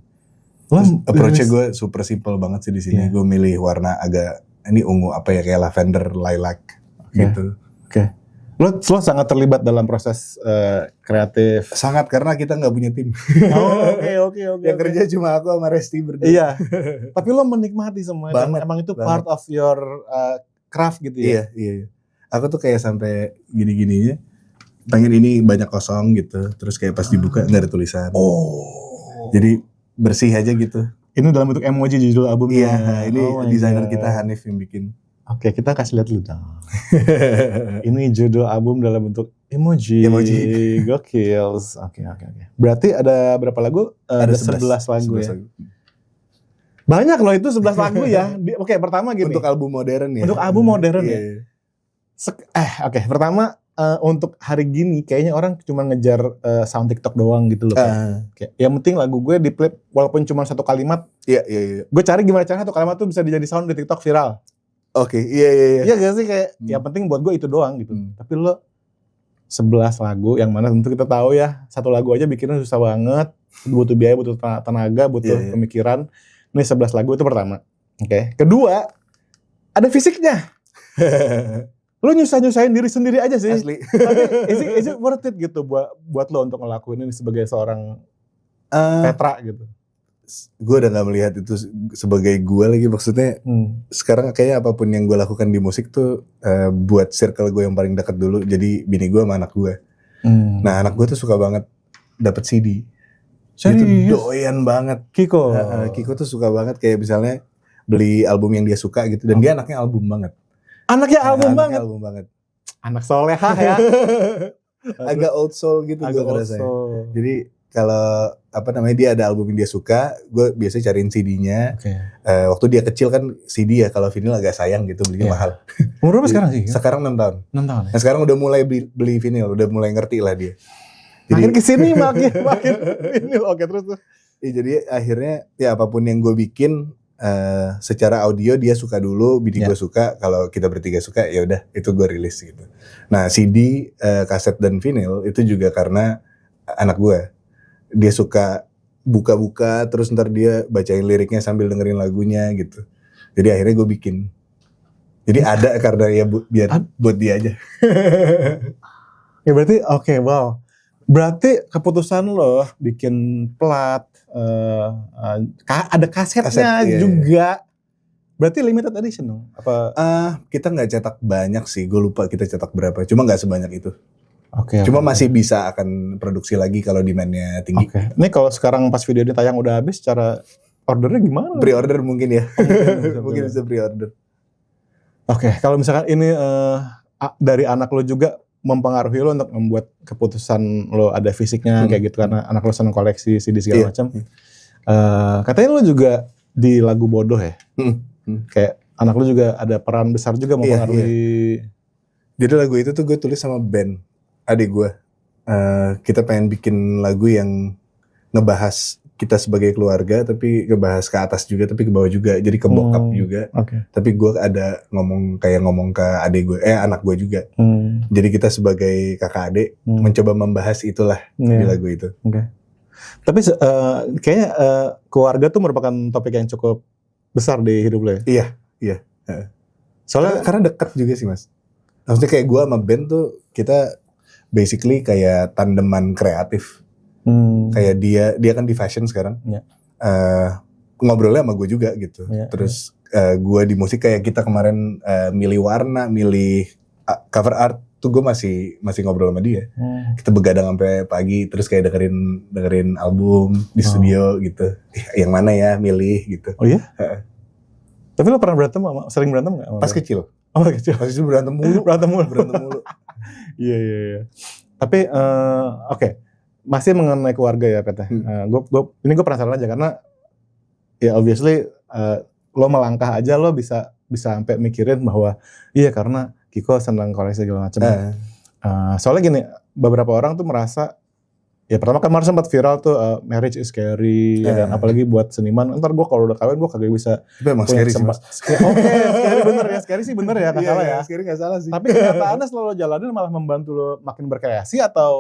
Approach-nya gue super simple banget sih di sini. Gue milih warna agak ungu kayak lavender, lilac gitu. Oke. Lo sangat terlibat dalam proses kreatif. Sangat, karena kita nggak punya tim. Oke. Yang kerja cuma aku sama Resti berdua. Iya. Tapi lo menikmati semua. Emang itu part of your craft gitu ya. Iya. Aku tuh kayak sampai gini-gininya pengen ini banyak kosong gitu. Terus kayak pas dibuka nggak ada tulisan. Jadi bersih aja gitu. Ini dalam bentuk emoji judul albumnya. Iya, ini desainer kita Hanif yang bikin. Oke, kita kasih lihat dulu dong. Ini judul album dalam bentuk emoji. Gokils. Oke. Berarti ada berapa lagu? Ada 11 lagu ya. Banyak loh itu 11 lagu ya. Oke, pertama gini. Untuk album modern ya. Untuk album modern ya. Oke, pertama untuk hari gini kayaknya orang cuma ngejar sound TikTok doang gitu loh. Kayak, yang penting lagu gue di play walaupun cuma satu kalimat. Iya. Gue cari gimana caranya satu kalimat tuh bisa jadi sound di TikTok viral. Oke, iya. Iya gak sih, kayak yang penting buat gue itu doang gitu. Tapi lo 11 lagu yang mana tentu kita tahu ya, satu lagu aja bikinnya susah banget, butuh biaya, butuh tenaga, butuh pemikiran. Ini 11 lagu itu pertama. Oke. Kedua, ada fisiknya. Lo nyusahin diri sendiri aja sih. Asli. Tapi is it worth it gitu buat lo untuk ngelakuin ini sebagai seorang Petra gitu? Gue udah gak melihat itu sebagai gue lagi, maksudnya sekarang kayaknya apapun yang gue lakukan di musik tuh buat circle gue yang paling dekat dulu, jadi bini gue sama anak gue. Nah anak gue tuh suka banget dapet CD. Itu doyan banget. Kiko tuh suka banget, kayak misalnya beli album yang dia suka gitu, dan dia anaknya album banget. Anaknya album banget. Anak solehah ya. Agak old soul gitu gue ngerasa. Jadi kalau dia ada album yang dia suka, gue biasanya cariin CD-nya. Waktu dia kecil kan CD ya, kalau vinyl agak sayang gitu, belinya mahal. Umur berapa sekarang sih? Sekarang 6 tahun. 6 tahun ya? Nah sekarang udah mulai beli vinyl, udah mulai ngerti lah dia. Jadi, makin kesini makin vinyl. Oke, terus tuh. Ya, jadi akhirnya ya apapun yang gue bikin secara audio dia suka dulu, bini gue suka, kalau kita bertiga suka ya udah itu gue rilis gitu. Nah CD, kaset dan vinyl itu juga karena anak gue. Dia suka buka-buka, terus ntar dia bacain liriknya sambil dengerin lagunya gitu. Jadi akhirnya gue bikin. Jadi ada karena ya biar buat dia aja. Ya berarti wow. Berarti keputusan lo bikin plat, ada kasetnya juga. Berarti limited edition dong? Apa? Kita nggak cetak banyak sih, gue lupa kita cetak berapa. Cuma nggak sebanyak itu. Cuma masih bisa akan produksi lagi kalau demand-nya tinggi. Ini kalau sekarang pas video ini tayang udah habis, cara ordernya gimana? Pre-order mungkin ya. Mungkin bisa pre-order. Kalau misalkan ini dari anak lo juga mempengaruhi lo untuk membuat keputusan lo ada fisiknya kayak gitu, karena anak lo seneng koleksi CD segala macam. Katanya lo juga di lagu Bodoh ya? Kayak anak lo juga ada peran besar juga mempengaruhi. Jadi lagu itu tuh gue tulis sama band adik gue. Kita pengen bikin lagu yang ngebahas kita sebagai keluarga, tapi ngebahas ke atas juga, tapi ke bawah juga, jadi ke bokap juga. Tapi gue ada ngomong ke adik gue, anak gue juga. Jadi kita sebagai kakak adik mencoba membahas itulah di lagu itu. Tapi kayaknya keluarga tuh merupakan topik yang cukup besar di hidup lo ya? Iya. Soalnya karena dekat juga sih mas. Maksudnya kayak gue sama band tuh kita basically kayak tandeman kreatif. Kayak dia kan di fashion sekarang. Ngobrolnya sama gue juga gitu. Terus gue di musik kayak kita kemarin milih warna, milih cover art tuh gue masih ngobrol sama dia. Kita begadang sampai pagi, terus kayak dengerin album di studio gitu. Yang mana ya milih gitu. Oh iya? Tapi lo pernah sering berantem gak? Pas kecil. Pas kecil berantem mulu. Iya. Tapi oke. Masih mengenai keluarga ya katanya. Gue penasaran aja karena ya obviously lo melangkah aja lo bisa sampai mikirin bahwa iya karena Kiko senang koleksi segala macam. Soalnya gini, beberapa orang tuh merasa ya pertama kan kemarin sempat viral tuh marriage is scary ya, dan apalagi buat seniman ntar gue kalau udah kawin gue kagak bisa. Tapi emang scary sih mas. Scary bener ya, scary sih bener ya, nggak salah ya. Scary nggak salah sih. Tapi kenyataannya selalu jalanin malah membantu lo makin berkreasi atau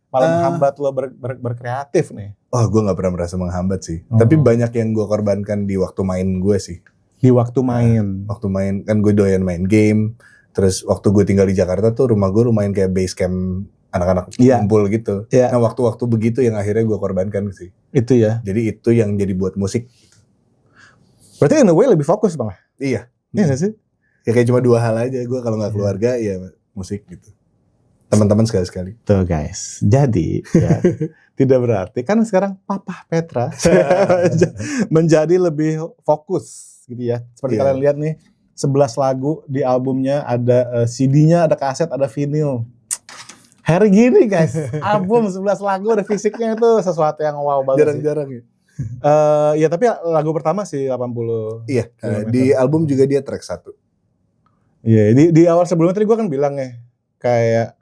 malah menghambat lo berkreatif nih? Oh gue nggak pernah merasa menghambat sih. Tapi banyak yang gue korbankan di waktu main gue sih. Di waktu main? Waktu main kan gue doyan main game. Terus waktu gue tinggal di Jakarta tuh rumah gue lumayan kayak base camp anak-anak kumpul gitu. Nah waktu-waktu begitu yang akhirnya gue korbankan sih. Itu ya? Jadi itu yang jadi buat musik. Berarti in a way lebih fokus malah? Iya. Iya gak sih? Ya kayak cuma 2 hal aja. Gue kalau gak keluarga ya musik gitu. Teman-teman sekali-sekali. Tuh guys. Jadi ya, tidak berarti kan sekarang Papa Petra menjadi lebih fokus gitu ya. Seperti kalian lihat nih. 11 lagu di albumnya, ada CD-nya, ada kaset, ada vinyl. Hari gini guys, album 11 lagu ada fisiknya itu sesuatu yang wow banget. Jarang-jarang ya. Ya tapi lagu pertama sih 80. Iya, di album juga dia track 1. Iya, di awal sebelumnya tadi gue kan bilang ya, kayak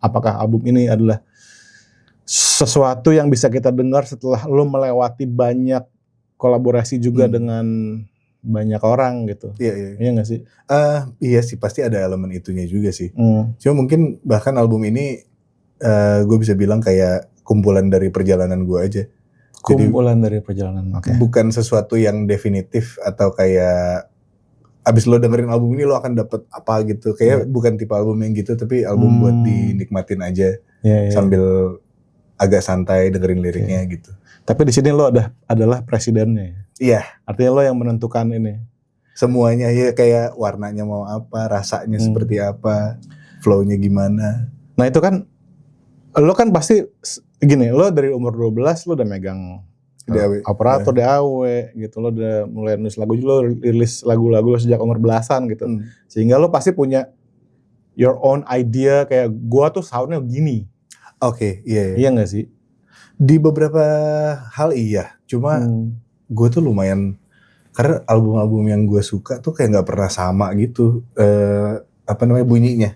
apakah album ini adalah sesuatu yang bisa kita dengar setelah lo melewati banyak kolaborasi juga dengan banyak orang gitu. Iya gak sih? Iya sih, pasti ada elemen itunya juga sih. Cuma mungkin bahkan album ini gue bisa bilang kayak kumpulan dari perjalanan gue aja. Kumpulan dari perjalanan, bukan sesuatu yang definitif atau kayak abis lo dengerin album ini lo akan dapet apa gitu. Kayak bukan tipe album yang gitu, tapi album buat dinikmatin aja sambil agak santai dengerin liriknya gitu. Tapi di sini lo adalah presidennya. Iya. Artinya lo yang menentukan ini. Semuanya ya, kayak warnanya mau apa, rasanya seperti apa, flow-nya gimana. Nah itu kan, lo kan pasti gini, lo dari umur 12 lo udah megang operator DAW gitu, lo udah mulai nulis lagu, lo rilis lagu-lagu lo sejak umur belasan gitu. Sehingga lo pasti punya your own idea, kayak gua tuh soundnya gini. Iya. Iya gak sih? Di beberapa hal iya, cuma gue tuh lumayan, karena album-album yang gue suka tuh kayak nggak pernah sama gitu, bunyinya.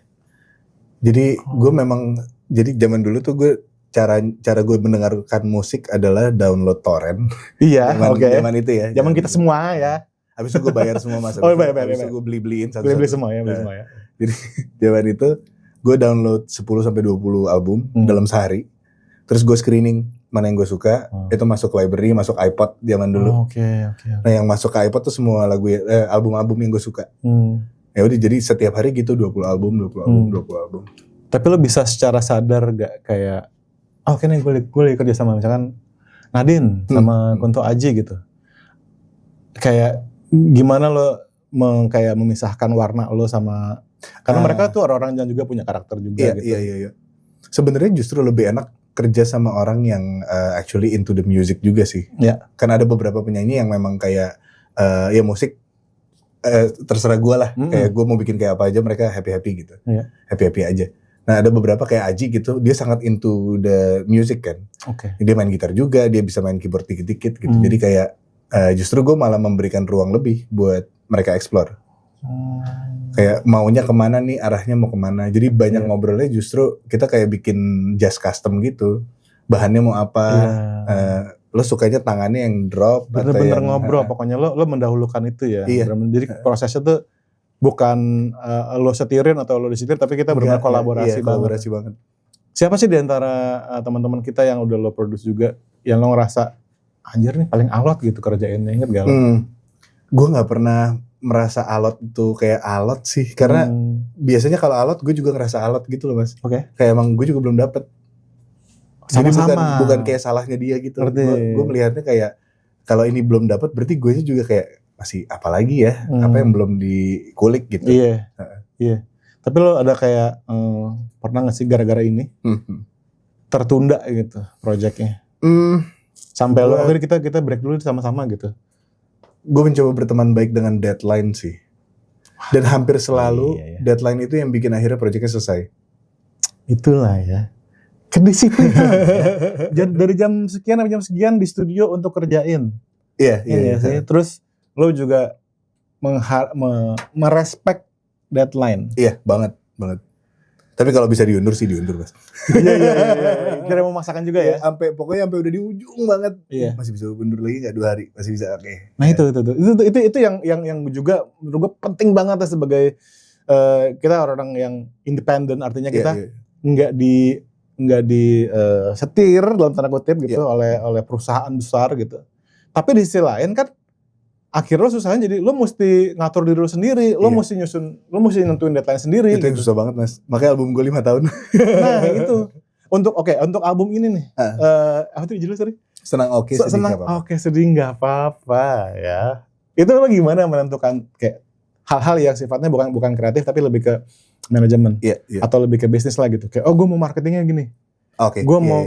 Jadi gue memang, jadi zaman dulu tuh gue cara gue mendengarkan musik adalah download torrent. Iya, zaman itu ya. Zaman kita semua ya. Habis itu gue bayar semua mas. Bayar. Habis itu gue beli-beliin satu-satu. Beli semua ya. Jadi zaman itu gue download 10-20 album dalam sehari. Terus gue screening mana yang gue suka, itu masuk library, masuk iPod zaman dulu. Nah yang masuk ke iPod tuh semua lagu album-album yang gue suka. Ya udah, jadi setiap hari gitu 20 album. Tapi lo bisa secara sadar gak kayak, nih gue lagi kerja sama misalkan Nadine sama Kunto Aji gitu. Kayak gimana lo kayak memisahkan warna lo sama, karena mereka tuh orang-orang yang juga punya karakter juga gitu. Iya. Sebenarnya justru lebih enak kerja sama orang yang actually into the music juga sih. Kan ada beberapa penyanyi yang memang kayak ya musik terserah gue lah. Kayak gue mau bikin kayak apa aja, mereka happy gitu. Happy aja. Nah ada beberapa kayak Aji gitu, dia sangat into the music kan. Dia main gitar juga, dia bisa main keyboard dikit-dikit gitu. Jadi kayak justru gue malah memberikan ruang lebih buat mereka explore. Kayak maunya kemana nih, arahnya mau kemana. Jadi banyak ngobrolnya, justru kita kayak bikin jazz custom gitu. Bahannya mau apa, lo sukanya tangannya yang drop atau Bener-bener yang ngobrol, pokoknya lo mendahulukan itu ya. Iya. Jadi prosesnya tuh bukan lo setirin atau lo disetir, tapi kita benar kolaborasi iya, kolaborasi banget. Siapa sih di antara teman-teman kita yang udah lo produce juga, yang lo ngerasa anjir nih paling alot gitu kerjainnya, inget gak lo? Gue nggak pernah merasa alot itu kayak alot sih, karena biasanya kalau alot gue juga ngerasa alot gitu loh mas. Oke. Kayak emang gue juga belum dapet. Jadi bukan kayak salahnya dia gitu. Gue melihatnya kayak kalau ini belum dapet, berarti gue juga kayak masih apa lagi ya, apa yang belum dikulik gitu. Iya. Iya. Tapi lo ada kayak pernah nggak sih gara-gara ini tertunda gitu proyeknya? Sampai lo akhirnya kita break dulu sama-sama gitu. Gue mencoba berteman baik dengan deadline sih. Dan hampir selalu deadline itu yang bikin akhirnya proyeknya selesai. Itulah ya. Kedisiplinan ya. Dari jam sekian sampai jam sekian di studio untuk kerjain. Iya. Terus lo juga merespek deadline. Iya, banget. Tapi kalau bisa diundur sih diundur, Mas. Iya. Kira mau masakan juga ya? Pokoknya sampai udah di ujung banget. Iya. Masih bisa undur lagi enggak 2 hari? Masih bisa, oke. Nah, itu yang juga menurut gue penting banget ya sebagai kita orang yang independen, artinya kita enggak di setir dalam tanda kutip gitu oleh perusahaan besar gitu. Tapi di sisi lain kan akhirnya lo susahnya jadi lo mesti ngatur diri lo sendiri, lo mesti nentuin deadline sendiri. Itu yang susah banget mas, makanya album gue 5 tahun. Nah itu, untuk album ini nih, apa tuh judulnya sorry? Senang oke, sedih nggak apa-apa ya. Itu lo gimana menentukan kayak hal-hal yang sifatnya bukan kreatif tapi lebih ke manajemen atau lebih ke bisnis lah gitu. Kayak gue mau marketingnya gini. Gue mau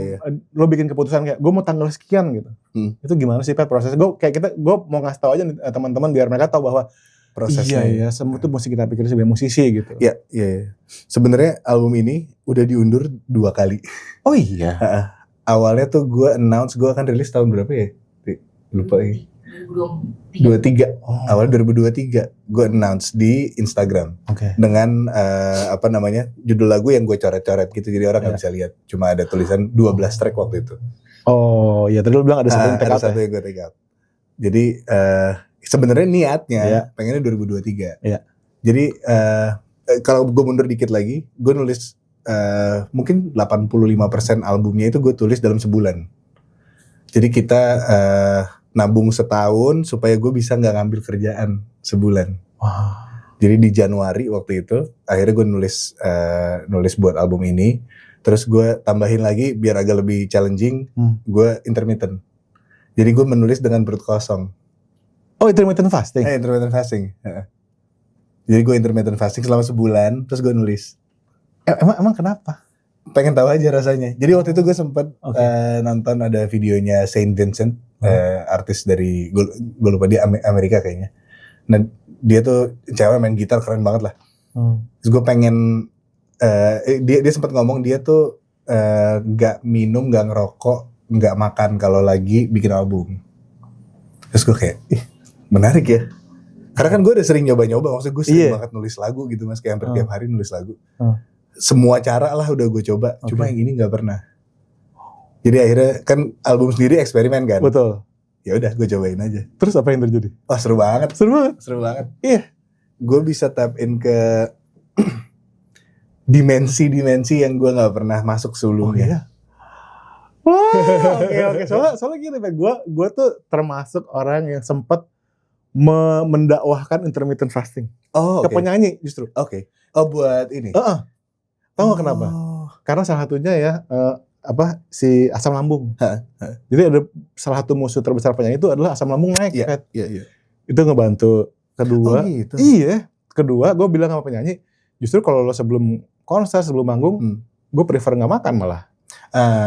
lo bikin keputusan kayak gue mau tanggal sekian gitu. Itu gimana sih Pat prosesnya? Gue mau ngasih tahu aja teman-teman biar mereka tahu bahwa prosesnya. Iya semua itu mesti kita pikirin sebagai musisi gitu. Iya. Sebenarnya album ini udah diundur 2 kali. Oh iya. Awalnya tuh gue announce gue akan rilis tahun berapa ya? Lupa ya. 2023. Awal 2023 gue announce di Instagram dengan judul lagu yang gue coret-coret gitu, jadi orang nggak bisa lihat, cuma ada tulisan 12 track waktu itu. Oh iya, tadi lu bilang ada satu yang gue take out. Jadi sebenarnya niatnya pengennya 2023. Jadi kalau gue mundur dikit lagi, gue nulis mungkin 85% albumnya itu gue tulis dalam sebulan. Jadi kita nabung setahun supaya gue bisa nggak ngambil kerjaan sebulan. Wow. Jadi di Januari waktu itu akhirnya gue nulis buat album ini. Terus gue tambahin lagi biar agak lebih challenging, gue intermittent. Jadi gue menulis dengan perut kosong. Oh, intermittent fasting? Intermittent fasting. Jadi gue intermittent fasting selama sebulan, terus gue nulis. Emang kenapa? Pengen tahu aja rasanya. Jadi waktu itu gue sempet nonton ada videonya Saint Vincent, artis dari gue lupa dia Amerika kayaknya. Nah dia tuh cewek main gitar keren banget lah. Terus gue pengen dia sempat ngomong dia tuh nggak minum, nggak ngerokok, nggak makan kalau lagi bikin album. Terus gue kayak menarik ya. Karena kan gue udah sering nyoba-nyoba, maksudnya gue sering banget nulis lagu gitu mas, kayak hampir tiap hari nulis lagu. Semua cara lah udah gue coba, cuma yang ini nggak pernah. Jadi akhirnya kan album sendiri eksperimen kan. Betul. Ya udah gue cobain aja. Terus apa yang terjadi? Wah seru banget. Seru banget. Iya. Gue bisa tap in ke dimensi-dimensi yang gue nggak pernah masuk sebelumnya. Oke. Soalnya gini, gue tuh termasuk orang yang sempat mendakwahkan intermittent fasting. Ke penyanyi justru. Oh buat ini. Tahu gak kenapa? Karena salah satunya ya si asam lambung. Jadi ada salah satu musuh terbesar penyanyi itu adalah asam lambung naik. Iya. Itu ngebantu. Kedua, gitu. Iya. Kedua, gue bilang sama penyanyi, justru kalau lo sebelum konser, sebelum manggung, gue prefer nggak makan malah.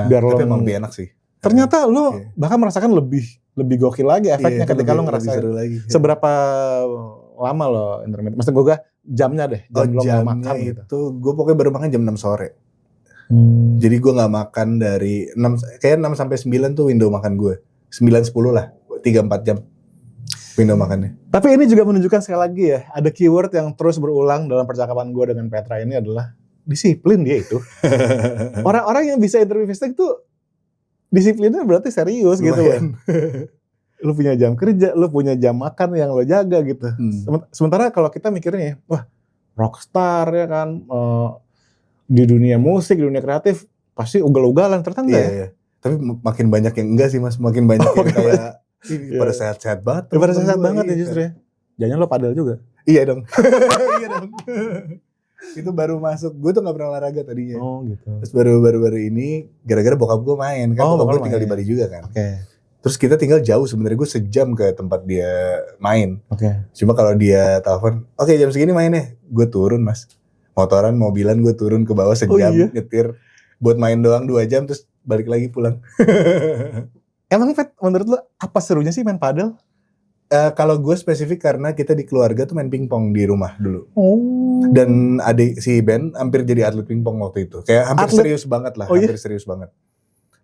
Biar lo emang lebih enak sih. Ternyata lo bahkan merasakan lebih gokil lagi efeknya ketika lo ngerasain. Seberapa lama lo intermittent? Maksudnya gue jamnya deh, jam lo nggak makan gitu. Itu gue pokoknya baru makan jam 6 sore. Jadi gue nggak makan dari 6 sampai 9 tuh window makan gue. 9-10 lah, 3-4 jam window makannya. Tapi ini juga menunjukkan sekali lagi ya, ada keyword yang terus berulang dalam percakapan gue dengan Petra ini adalah disiplin dia itu. Orang-orang yang bisa intermittent fasting tuh disiplinnya berarti serius gitu Lumayan. kan. Lu punya jam kerja, lu punya jam makan yang lo jaga gitu. Sementara kalau kita mikirnya, wah rockstar ya kan, di dunia musik, di dunia kreatif pasti ugal-ugalan, ternyata enggak ya. Iya. Tapi makin banyak yang enggak sih mas, makin banyak yang kayak pada sehat-sehat banget. Pada sehat banget ya iya. justru ya. Jangan lo padel juga. Iya dong. Iya dong. Itu baru masuk, gue tuh gak pernah olahraga tadinya. Oh gitu. Terus baru-baru ini gara-gara bokap gue main kan, bokap gue tinggal di Bali juga kan. Oke. Terus kita tinggal jauh, sebenarnya gue sejam ke tempat dia main. Oke. Cuma kalau dia telepon, oke jam segini mainnya, gue turun mas. Motoran, mobilan gue turun ke bawah sejam, nyetir buat main doang 2 jam, terus balik lagi pulang. Emang Fet, menurut lo apa serunya sih main padel? Kalau gue spesifik karena kita di keluarga tuh main pingpong di rumah dulu. Oh. Dan adik si Ben hampir jadi atlet pingpong waktu itu. Kayak hampir serius banget lah, hampir serius banget.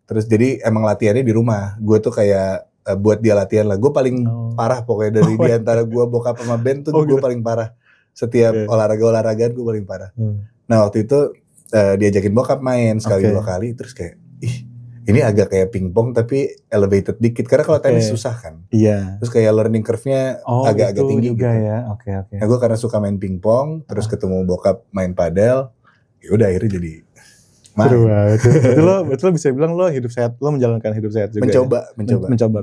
Terus jadi emang latihannya di rumah. Gue tuh kayak buat dia latihan lah. Gue paling parah pokoknya dari di antara gue, bokap sama Ben tuh gue paling parah. Setiap olahragaan gue paling parah. Nah waktu itu diajakin bokap main sekali 2 kali. Terus kayak, ini agak kayak pingpong tapi elevated dikit. Karena kalau tenis susah kan. Iya. Terus kayak learning curve-nya agak-agak tinggi juga gitu. Ya. Oke. Nah gue karena suka main pingpong, terus ketemu bokap main padel, ya udah akhirnya jadi main. Seru banget. Berarti lo bisa bilang lo hidup sehat, lo menjalankan hidup sehat juga. Mencoba.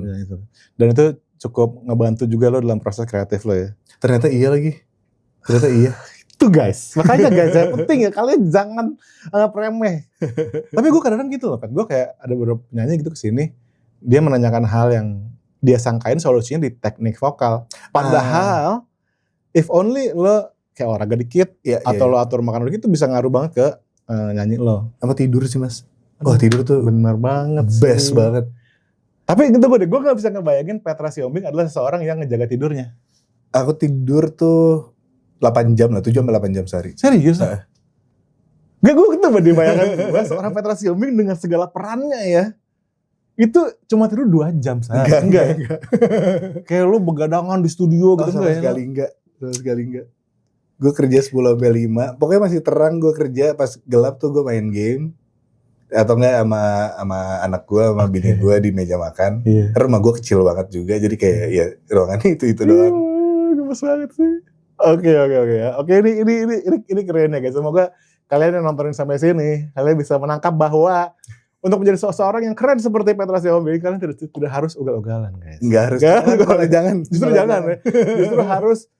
Dan itu cukup ngebantu juga lo dalam proses kreatif lo ya. Ternyata iya lagi. Ternyata iya. Itu guys, makanya guys, yang penting ya kalian jangan remeh. Tapi gue kadang-kadang gitu loh, Pat. Gue kayak ada beberapa penyanyi gitu kesini, dia menanyakan hal yang dia sangkain solusinya di teknik vokal. Padahal, if only lo kayak olahraga dikit, atau lo atur makan dikit, itu bisa ngaruh banget ke nyanyi lo. Sama tidur sih mas. Wah tidur tuh bener banget best sih. banget. Tapi gitu gue gak bisa ngebayangin Petra Sihombing adalah seseorang yang ngejaga tidurnya. Aku tidur tuh 8 jam lah, 7-8 jam sehari. Serius? Gak, gue ketemu dibayangkan gue seorang Petra Sihombing dengan segala perannya ya. Itu cuma tidur 2 jam sehari. Enggak. Kayak lu begadangan di studio gitu. Sama sekali enggak. Gue kerja 10-5, pokoknya masih terang gue kerja, pas gelap tuh gue main game. Atau enggak sama anak gue, sama bini gue di meja makan. Rumah gue kecil banget juga, jadi kayak ya ruangannya itu doang. Gemes banget sih. Oke. Ini keren ya guys. Semoga kalian yang nontonin sampai sini, kalian bisa menangkap bahwa untuk menjadi seseorang yang keren seperti Petra Sihombing, kalian tidak harus ugal-ugalan guys. Enggak harus. Jangan. Justru jangan. Justru harus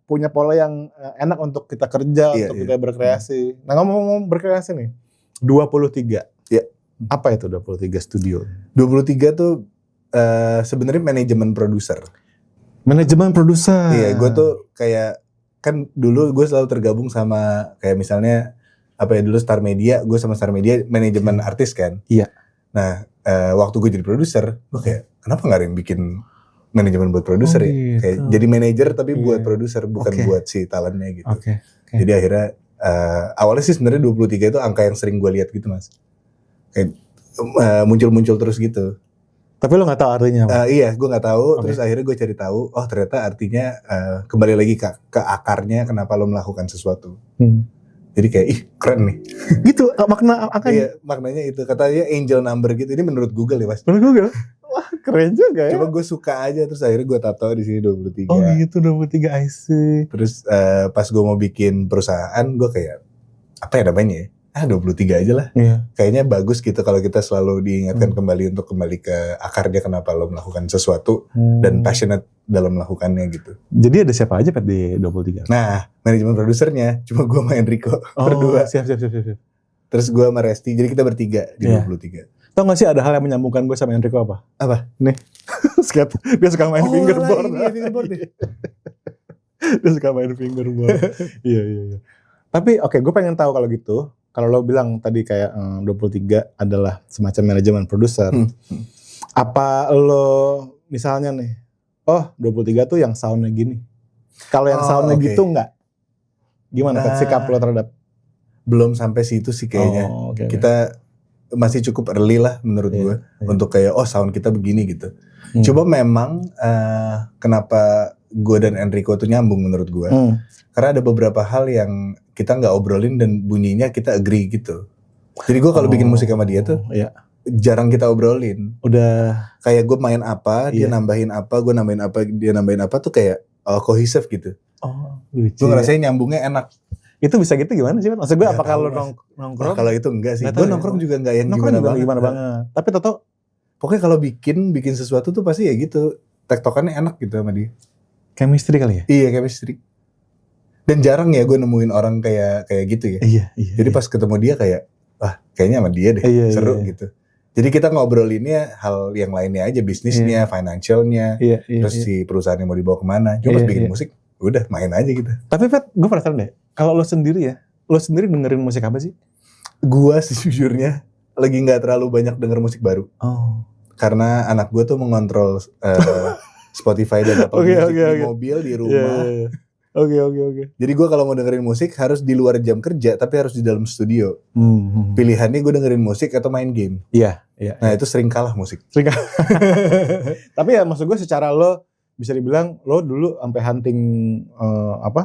punya pola yang enak untuk kita kerja, untuk kita berkreasi. Nah ngomong-ngomong berkreasi nih, 23. Iya. Apa itu 23 Studio? 23 tuh sebenarnya manajemen produser. Manajemen produser. Iya, gue tuh kayak kan dulu gue selalu tergabung sama kayak misalnya dulu Star Media, gue sama Star Media manajemen artis kan. Iya. Nah, waktu gue jadi produser, gue kayak kenapa nggak ada yang bikin manajemen buat produser ya? Gitu. Kayak jadi manajer tapi buat produser, bukan buat si talentnya gitu. Jadi akhirnya awalnya sih sebenarnya 23 itu angka yang sering gue lihat gitu mas. Kayak muncul-muncul terus gitu. Tapi lo gak tahu artinya apa? Iya, gue gak tahu. Terus akhirnya gue cari tahu. Oh ternyata artinya kembali lagi ke akarnya kenapa lo melakukan sesuatu. Jadi kayak keren nih. Gitu makna angkanya? Iya, maknanya itu. Katanya angel number gitu. Ini menurut Google ya mas. Menurut Google? Wah keren juga ya. Cuma gue suka aja. Terus akhirnya gue tato di sini 23. Oh gitu 23 I see. Terus pas gue mau bikin perusahaan, gue kayak apa ya namanya ya? 23 aja lah. Iya. Kayaknya bagus gitu kalau kita selalu diingatkan kembali untuk kembali ke akarnya kenapa lo melakukan sesuatu dan passionate dalam melakukannya gitu. Jadi ada siapa aja Pat di 23? Nah, manajemen produsernya cuma gue sama Enrico berdua. Siap. Terus gue sama Resti, jadi kita bertiga di 23. Tau gak sih ada hal yang menyambungkan gue sama Enrico apa? Apa? Nih, skate. Dia suka main fingerboard. Iya, fingerboard ya. Dia suka main fingerboard. Iya. Tapi oke, gue pengen tahu kalau gitu. Kalau lo bilang tadi kayak 23 adalah semacam manajemen produser. Apa lo misalnya nih, 23 tuh yang soundnya gini. Kalau yang soundnya gitu enggak? Gimana Pat sikap lo terhadap? Belum sampai situ sih kayaknya. Kita masih cukup early lah menurut gue. Untuk kayak sound kita begini gitu. Coba memang kenapa gue dan Enrico tuh nyambung menurut gue. Karena ada beberapa hal yang kita nggak obrolin dan bunyinya kita agree gitu. Jadi gue kalau bikin musik sama dia tuh, jarang kita obrolin. Udah Kayak gue main apa, dia Iya. nambahin apa, gue nambahin apa, dia nambahin apa tuh kayak cohesive gitu. lucu. Gue ngerasain nyambungnya enak. Itu bisa gitu gimana sih, Pat? Maksud gue Nggak apakah tahu, lu Mas. nongkrong? Kalau itu enggak sih. Nggak Gue tahu ya. nongkrong juga enggak yang Nongkrong juga gimana banget. banget. Tapi tau Pokoknya kalau bikin sesuatu tuh pasti ya gitu. Tektokannya enak gitu sama dia. chemistry kali ya? Iya, chemistry. Dan jarang ya gue nemuin orang kayak gitu ya. Iya. Jadi pas ketemu dia kayak, wah kayaknya sama dia deh, Iya, seru iya. gitu. Jadi kita ngobrolinnya hal yang lainnya aja, bisnisnya, financialnya, Iya. terus si perusahaannya mau dibawa kemana. Cuma pas Iya, bikin iya. musik, udah main aja gitu. Tapi Pat, gue penasaran deh. Kalau lo sendiri dengerin musik apa sih? Gua sejujurnya lagi nggak terlalu banyak denger musik baru. Oh. Karena anak gue tuh mengontrol Spotify dan Apple Oke, Music oke, di oke. mobil, di rumah. Iya. Oke. Jadi gue kalau mau dengerin musik harus di luar jam kerja, tapi harus di dalam studio. Pilihannya gue dengerin musik atau main game. Iya. Nah itu sering kalah musik. Tapi ya maksud gue secara lo bisa dibilang lo dulu sampai hunting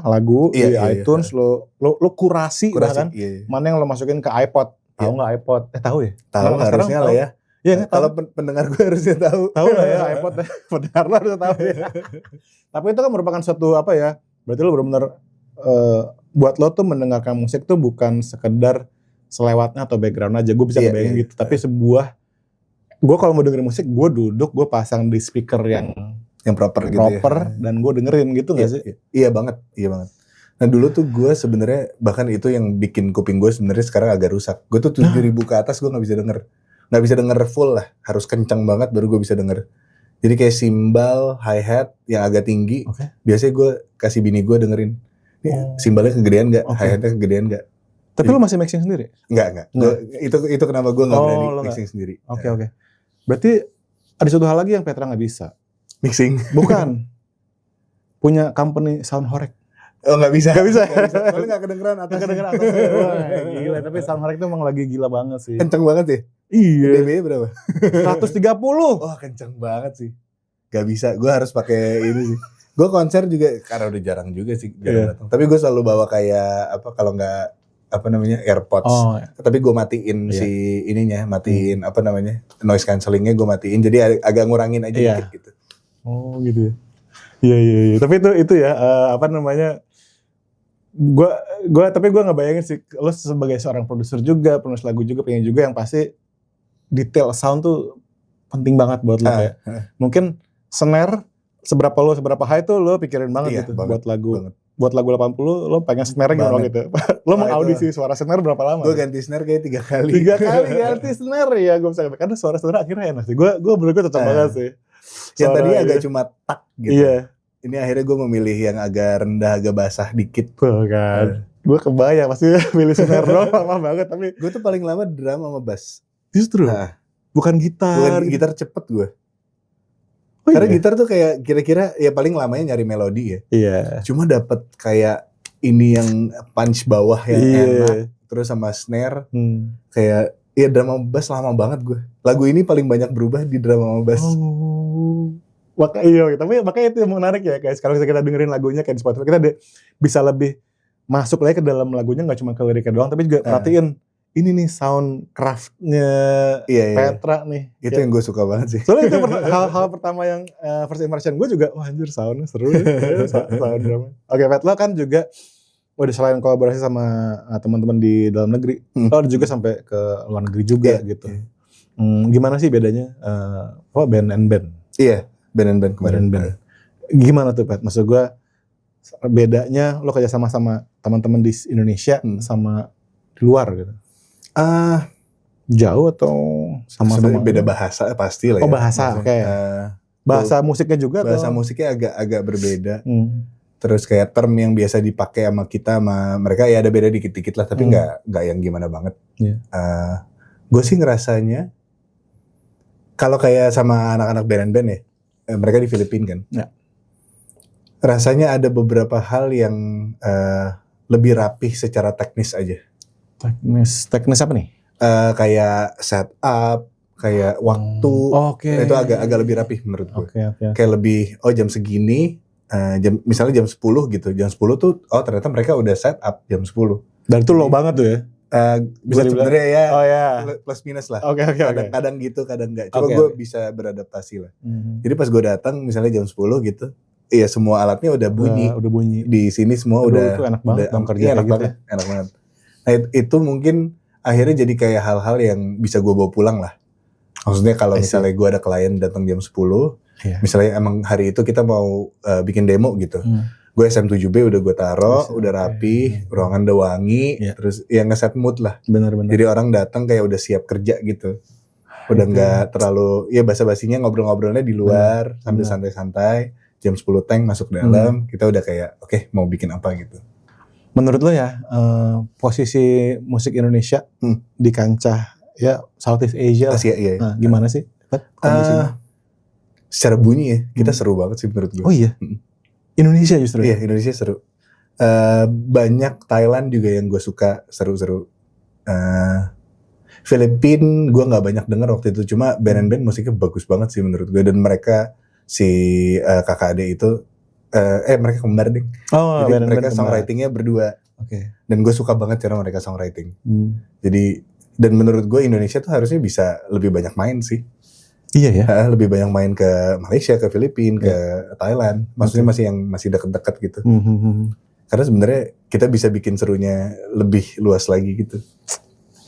lagu di iTunes, lo kurasi bahkan Iya. mana yang lo masukin ke iPod. Tahu nggak iPod? Tahu ya? Tahu harusnya lah ya. Iya, Kalau pendengar gue harusnya tahu. tahu lah ya iPod. Pendengar lo harus tahu ya. Tapi itu kan merupakan suatu berarti lo benar-benar buat lo tuh mendengarkan musik tuh bukan sekedar selewatnya atau background aja. Gue bisa kebayang gitu. Tapi gue kalau mau dengerin musik, gue duduk, gue pasang di speaker yang proper gitu ya. Dan gue dengerin gitu nggak sih? Iya banget. Nah dulu tuh gue sebenarnya bahkan itu yang bikin kuping gue sebenarnya sekarang agak rusak. Gue tuh 7.000 ke atas gue nggak bisa denger full lah, harus kencang banget baru gue bisa denger. Jadi kayak cymbal, hi-hat yang agak tinggi, biasanya gue kasih bini gue dengerin. Nih, cymbalnya kegedean nggak, hi-hatnya kegedean nggak. Tapi lo masih mixing sendiri? Enggak. Itu kenapa gue nggak berani mixing sendiri. Oke. Berarti ada satu hal lagi yang Petra nggak bisa. Mixing? Bukan. Punya company sound horek. Oh nggak bisa. Soalnya nggak kedengeran atasnya. Gila, tapi sound horek itu emang lagi gila banget sih. Kenceng banget ya? Iya. dB berapa? 130. Oh kenceng banget sih. Gak bisa, gue harus pakai ini sih. Gue konser juga karena udah jarang juga sih datang. Tapi gue selalu bawa kayak kalau nggak AirPods. Tapi gue matiin si ininya, matiin noise cancellingnya gue matiin. Jadi agak ngurangin aja dikit gitu. Oh gitu. Iya. Tapi itu ya tapi gue nggak bayangin sih lo sebagai seorang produser juga, penulis lagu juga, pengen juga yang pasti detail sound tuh penting banget buat lo kayak. Mungkin snare seberapa high tuh lo pikirin banget gitu buat lagu. Banget. Buat lagu 80 lo pengen snare gimana gitu. Lo mau audisi suara snare berapa lama? Gue ganti snare kayak 3 kali. 3 kali ganti snare ya gue bisa karena suara akhirnya enak sih. Gue cocok banget sih. Yang tadi agak cuma tak gitu. Iya. Ini akhirnya gue memilih yang agak rendah, agak basah dikit. Tuh kan. Gue kebayang pasti milih snare doang lama banget tapi gue tuh paling lama drum sama bass. Justru. Bukan gitar. Bukan gitar cepet gue. Karena gitar tuh kayak kira-kira ya paling lamanya nyari melodi ya. Iya. Cuma dapet kayak ini yang punch bawah yang enak. Terus sama snare. Kayak ya drum sama bass lama banget gue. Lagu ini paling banyak berubah di drum sama bass. Makanya itu yang menarik ya guys. Kalau kita dengerin lagunya kayak di Spotify, kita bisa lebih masuk lagi ke dalam lagunya, nggak cuma ke liriknya doang, tapi juga perhatiin ini nih sound craftnya Petra nih. Itu yang gue suka banget sih. Soalnya itu hal pertama yang first impression gue juga, wah anjir soundnya seru ya. Sound drama. Oke, Petra kan juga udah selain kolaborasi sama teman-teman di dalam negeri, lo ada juga sampai ke luar negeri juga gitu. Gimana sih bedanya band and band? Iya. Band and band kemarin. Gimana tuh Pat? Maksud gue bedanya lo kerja sama teman-teman di Indonesia sama di luar gitu. Jauh atau sama-sama? Beda bahasa pasti lah ya. Oh bahasa, oke. Bahasa musiknya juga? Bahasa musiknya agak berbeda. Terus kayak term yang biasa dipakai sama kita sama mereka ya ada beda dikit-dikit lah. Tapi nggak yang gimana banget. Gue sih ngerasanya kalau kayak sama anak-anak band and band ya. Mereka di Filipina kan. Rasanya ada beberapa hal yang lebih rapih secara teknis aja. Teknis apa nih? Kayak setup, kayak waktu. Itu agak lebih rapih menurut gue. Kayak lebih jam segini, misalnya jam 10 gitu. Jam 10 tuh ternyata mereka udah setup jam 10. Dan itu low banget tuh ya? Gue sebenarnya ya Oh ya. plus minus lah. Oke. Kadang gitu, kadang enggak. Cuma gue bisa beradaptasi lah. Jadi pas gue datang misalnya jam 10 gitu, iya semua alatnya udah bunyi. Udah bunyi. Di sini semua Aduh, udah. Itu enak banget udah, kerja iya, kayak gitu. Enak banget. Nah itu mungkin akhirnya jadi kayak hal-hal yang bisa gue bawa pulang lah. Maksudnya kalau misalnya gue ada klien datang jam 10, misalnya emang hari itu kita mau bikin demo gitu. Gue SM7B udah gue taro, udah rapi, ruangan udah wangi, terus yang ngeset mood lah. Benar-benar. Jadi orang datang kayak udah siap kerja gitu. Udah nggak terlalu, ya basa-basinya ngobrol-ngobrolnya di luar, sambil santai-santai. Jam 10 tank masuk dalam, kita udah kayak oke, mau bikin apa gitu. Menurut lo ya, posisi musik Indonesia di kancah ya Southeast Asia, iya. Nah, gimana sih kondisinya? Secara bunyi ya, kita seru banget sih menurut gue. Oh iya? Indonesia justru? Iya, Indonesia seru. Banyak Thailand juga yang gue suka, seru-seru. Filipina gue gak banyak denger waktu itu, cuma band-band musiknya bagus banget sih menurut gue. Dan mereka, si kakak adik itu, mereka kembar ding. Oh, jadi mereka songwritingnya berdua. Oke. Dan gue suka banget cara mereka songwriting. Jadi, dan menurut gue Indonesia tuh harusnya bisa lebih banyak main sih. Iya ya. Lebih banyak main ke Malaysia, ke Filipina, ke Thailand. Maksudnya masih deket-deket gitu. Karena sebenarnya kita bisa bikin serunya lebih luas lagi gitu.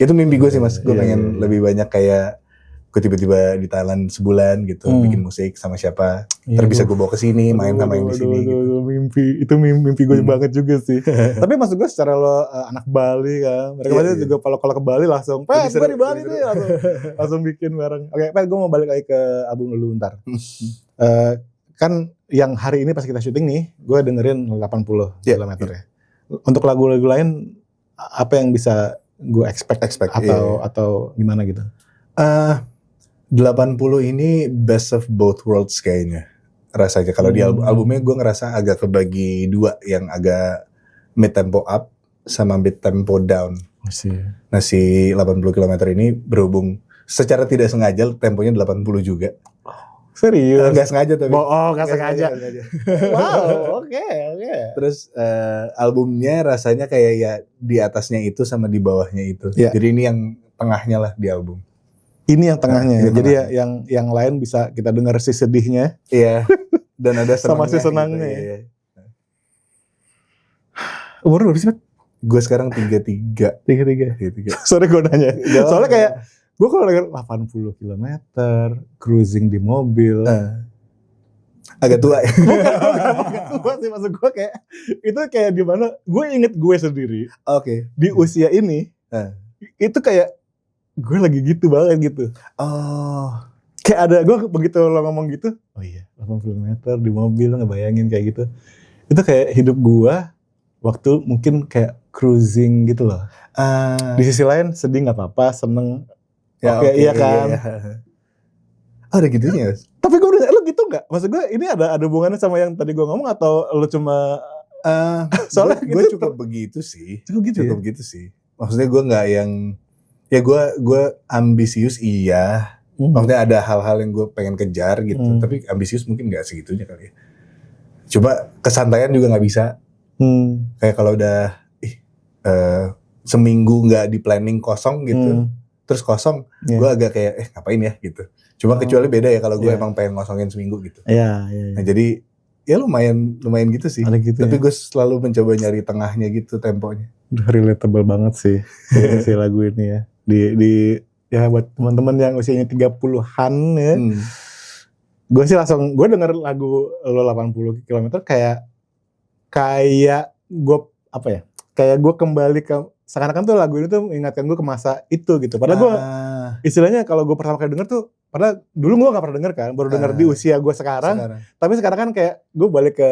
Itu mimpi gue sih mas. Gue pengen lebih banyak kayak gue tiba-tiba di Thailand sebulan gitu, bikin musik sama siapa. Terus bisa gue bawa ke sini, main sama yang di sini gitu. Mimpi gue banget juga sih. Tapi maksud gue secara lo anak Bali kan, mereka pasti juga kalau ke Bali langsung, Pet gue di Bali nih, langsung bikin bareng. Oke, Pet gue mau balik lagi ke album dulu ntar. Kan yang hari ini pas kita syuting nih, gue dengerin 80 km ya. Untuk lagu-lagu lain, apa yang bisa gue expect atau gimana gitu? 80 ini best of both worlds kayaknya rasanya. Kalau di albumnya gue ngerasa agak kebagi dua, yang agak mid tempo up sama mid tempo down. Nah si 80 km ini berhubung secara tidak sengaja temponya 80 juga. Serius? Gak sengaja tapi. Gak sengaja. Wow, oke. Terus albumnya rasanya kayak ya di atasnya itu sama di bawahnya itu. Jadi ini yang tengahnya lah di album. Ini yang tengahnya. Jadi ya yang lain bisa kita dengar si sedihnya. Iya. Dan ada sama si senangnya. Gitu, ya. Umur berapa sih, Pat? Gue sekarang 33. Sorry gue nanya. Soalnya kayak gue kalau denger 80 km cruising di mobil. Agak tua ya. Bukan tua sih, maksud gue kayak itu kayak di mana? Gue inget gue sendiri. Oke. Di usia ini itu kayak gue lagi gitu banget gitu. Kayak ada, gue begitu lo ngomong gitu, oh iya 80 km di mobil, ngebayangin kayak gitu. Itu kayak hidup gue waktu mungkin kayak cruising gitu loh. Di sisi lain sedih gak apa-apa, seneng. Ya, iya kan. Iya. Ada gitunya. Tapi gue udah, lo gitu gak? Maksud gue ini ada hubungannya sama yang tadi gue ngomong atau lo cuma... soalnya gue cukup begitu sih. Cukup begitu sih. Maksudnya gue gak yang... Ya gue ambisius iya. Maksudnya ada hal-hal yang gue pengen kejar gitu. Tapi ambisius mungkin gak segitunya kali ya. Coba kesantaian juga gak bisa. Kayak kalau udah seminggu gak di planning kosong gitu. Terus kosong, gue agak kayak ngapain ya gitu. Cuma kecuali beda ya kalau gue emang pengen ngosongin seminggu gitu. Iya. Nah jadi ya lumayan gitu sih. Gitu, tapi gue selalu mencoba nyari tengahnya gitu temponya. Relatable banget sih si lagu ini ya. Di ya buat teman-teman yang usianya 30-an ya. Gue sih langsung gue denger lagu lo 80 km kayak gue apa ya? Kayak gue kembali ke seakan-akan tuh lagu ini tuh mengingatkan gue ke masa itu gitu. Padahal gue istilahnya kalau gue pertama kali denger tuh, padahal dulu gue gak pernah denger kan, baru denger di usia gue sekarang. Tapi sekarang kan kayak gue balik ke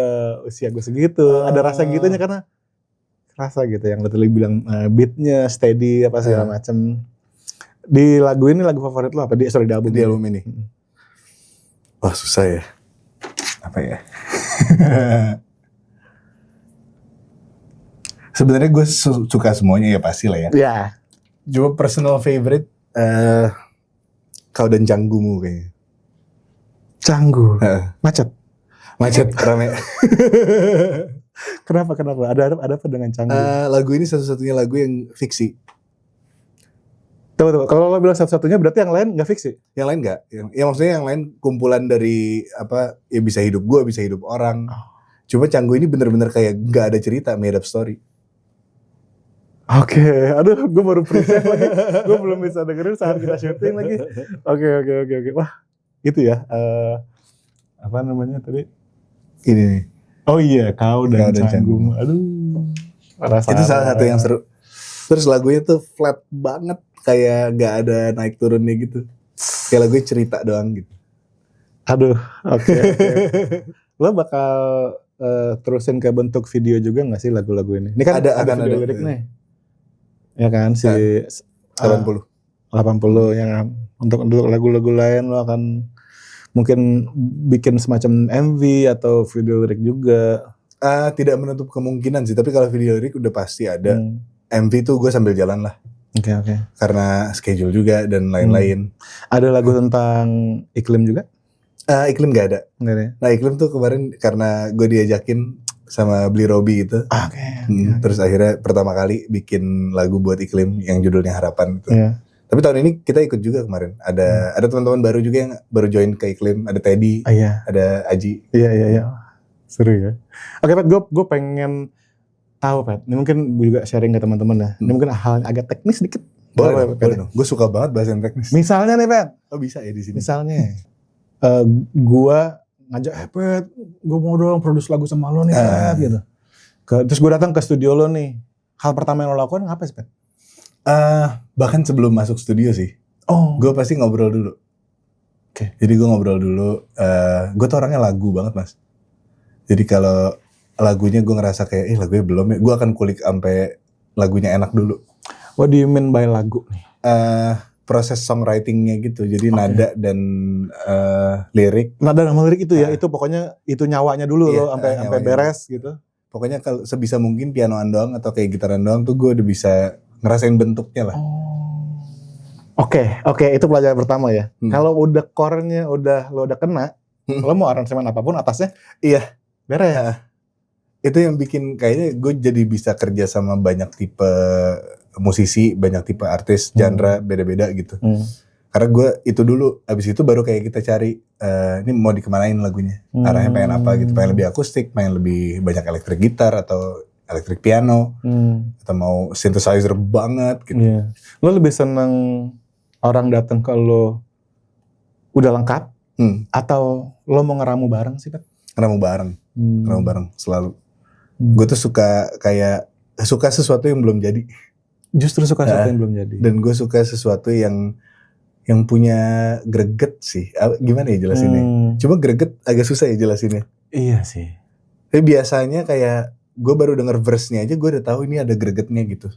usia gue segitu, ada rasa gitunya karena rasa gitu yang tadi bilang beatnya steady apa segala macem. Di lagu ini lagu favorit lo apa? Di album ini. Wah susah ya. Apa ya? Sebenarnya gue suka semuanya ya pasti lah ya. Iya. Cuma personal favorite Kau dan Canggumu kayaknya. Canggu. Macet rame. Kenapa? Ada apa dengan Canggu? Lagu ini satu-satunya lagu yang fiksi. Coba. Kalau lo bilang satu-satunya berarti yang lain nggak fix sih? Yang lain nggak. Ya maksudnya yang lain kumpulan dari apa? Ya bisa hidup gue, bisa hidup orang. Cuma Canggu ini bener-bener kayak nggak ada cerita, made up story. Oke, aduh, gue baru present lagi. Gue belum bisa dengerin saat kita syuting lagi. Oke. Wah, gitu ya. Apa namanya tadi? Ini nih. Oh iya, Kau dan Canggu. Aduh, itu salah satu yang seru. Terus lagunya tuh flat banget, kayak gak ada naik turunnya gitu. Kayak lagunya cerita doang gitu. Aduh, oke. Lo bakal terusin ke bentuk video juga gak sih lagu-lagu ini? Ini kan ada video lirik nih. Ya kan, si 80 yang untuk lagu-lagu lain lo akan mungkin bikin semacam MV atau video lirik juga. Tidak menutup kemungkinan sih, tapi kalau video lirik udah pasti ada. MV tuh gue sambil jalan lah. Oke. Karena schedule juga dan lain-lain. Ada lagu tentang iklim juga? Iklim gak ada. Nggak ada. Nah iklim tuh kemarin karena gue diajakin sama Beli Robi gitu. Oke. Terus akhirnya pertama kali bikin lagu buat iklim yang judulnya Harapan gitu. Iya. Tapi tahun ini kita ikut juga kemarin. Ada teman-teman baru juga yang baru join ke iklim. Ada Teddy, ada Aji. Iya. Seru ya. Oke Pat, gue pengen tahu Pat. Ini mungkin juga sharing ke teman-teman ya. Ini mungkin hal agak teknis dikit. Boleh dong. Gue suka banget bahasa yang teknis. Misalnya nih Pat. Oh bisa ya di sini. Misalnya, gue ngajak, Pat, gue mau dong produce lagu sama lo nih, Pat, gitu. Terus gue datang ke studio lo nih. Hal pertama yang lo lakukan apa sih, Pat? Bahkan sebelum masuk studio sih. Gue pasti ngobrol dulu. Oke. Jadi gue ngobrol dulu. Gue tuh orangnya lagu banget, Mas. Jadi kalau lagunya gue ngerasa kayak, lagunya belum ya. Gue akan kulik sampai lagunya enak dulu. What do you mean by lagu nih? Proses songwritingnya gitu, jadi nada dan lirik. Nada sama lirik itu ya, itu pokoknya itu nyawanya dulu loh, sampai beres gitu. Pokoknya kalau sebisa mungkin pianoan doang atau kayak gitaran doang tuh gue udah bisa ngerasain bentuknya lah. Oke, itu pelajaran pertama ya. Kalau udah core-nya lo udah kena, lo mau aransemen apapun atasnya, beres. Itu yang bikin kayaknya gue jadi bisa kerja sama banyak tipe musisi, banyak tipe artis, genre beda-beda gitu. Karena gue itu dulu, abis itu baru kayak kita cari ini mau dikemanain lagunya, arahnya pengen apa gitu, pengen lebih akustik, pengen lebih banyak elektrik gitar atau elektrik piano, atau mau synthesizer banget gitu. Lo lebih seneng orang datang ke lo udah lengkap, atau lo mau ngeramu bareng sih, Pat? Ngeramu bareng selalu. Gue tuh suka sesuatu yang belum jadi. Justru suka sesuatu yang belum jadi. Dan gue suka sesuatu yang punya greget sih. Gimana ya jelasinnya? Cuma greget agak susah ya jelasinnya. Iya sih. Tapi biasanya kayak gue baru denger verse-nya aja gue udah tahu ini ada gregetnya gitu.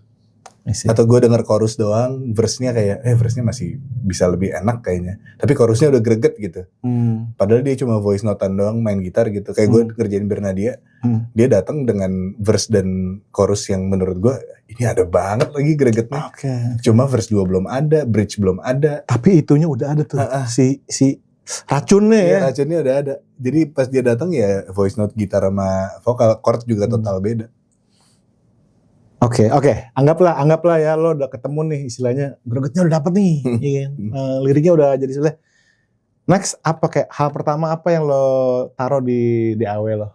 Atau gue denger chorus doang, verse-nya kayak verse-nya masih bisa lebih enak kayaknya. Tapi chorusnya udah greget gitu. Padahal dia cuma voice note-an doang, main gitar gitu. Kayak gue kerjain Bernadia, dia datang dengan verse dan chorus yang menurut gue ini ada banget lagi gregetnya. Cuma verse 2 belum ada, bridge belum ada. Tapi itunya udah ada tuh. Si racunnya ya. Racunnya udah ada. Jadi pas dia datang ya voice note gitar sama vokal, chord juga total beda. Oke. Anggaplah ya lo udah ketemu nih istilahnya, gregetnya udah dapet nih, liriknya udah jadi selesai. Next apa kayak hal pertama apa yang lo taruh di DAW lo?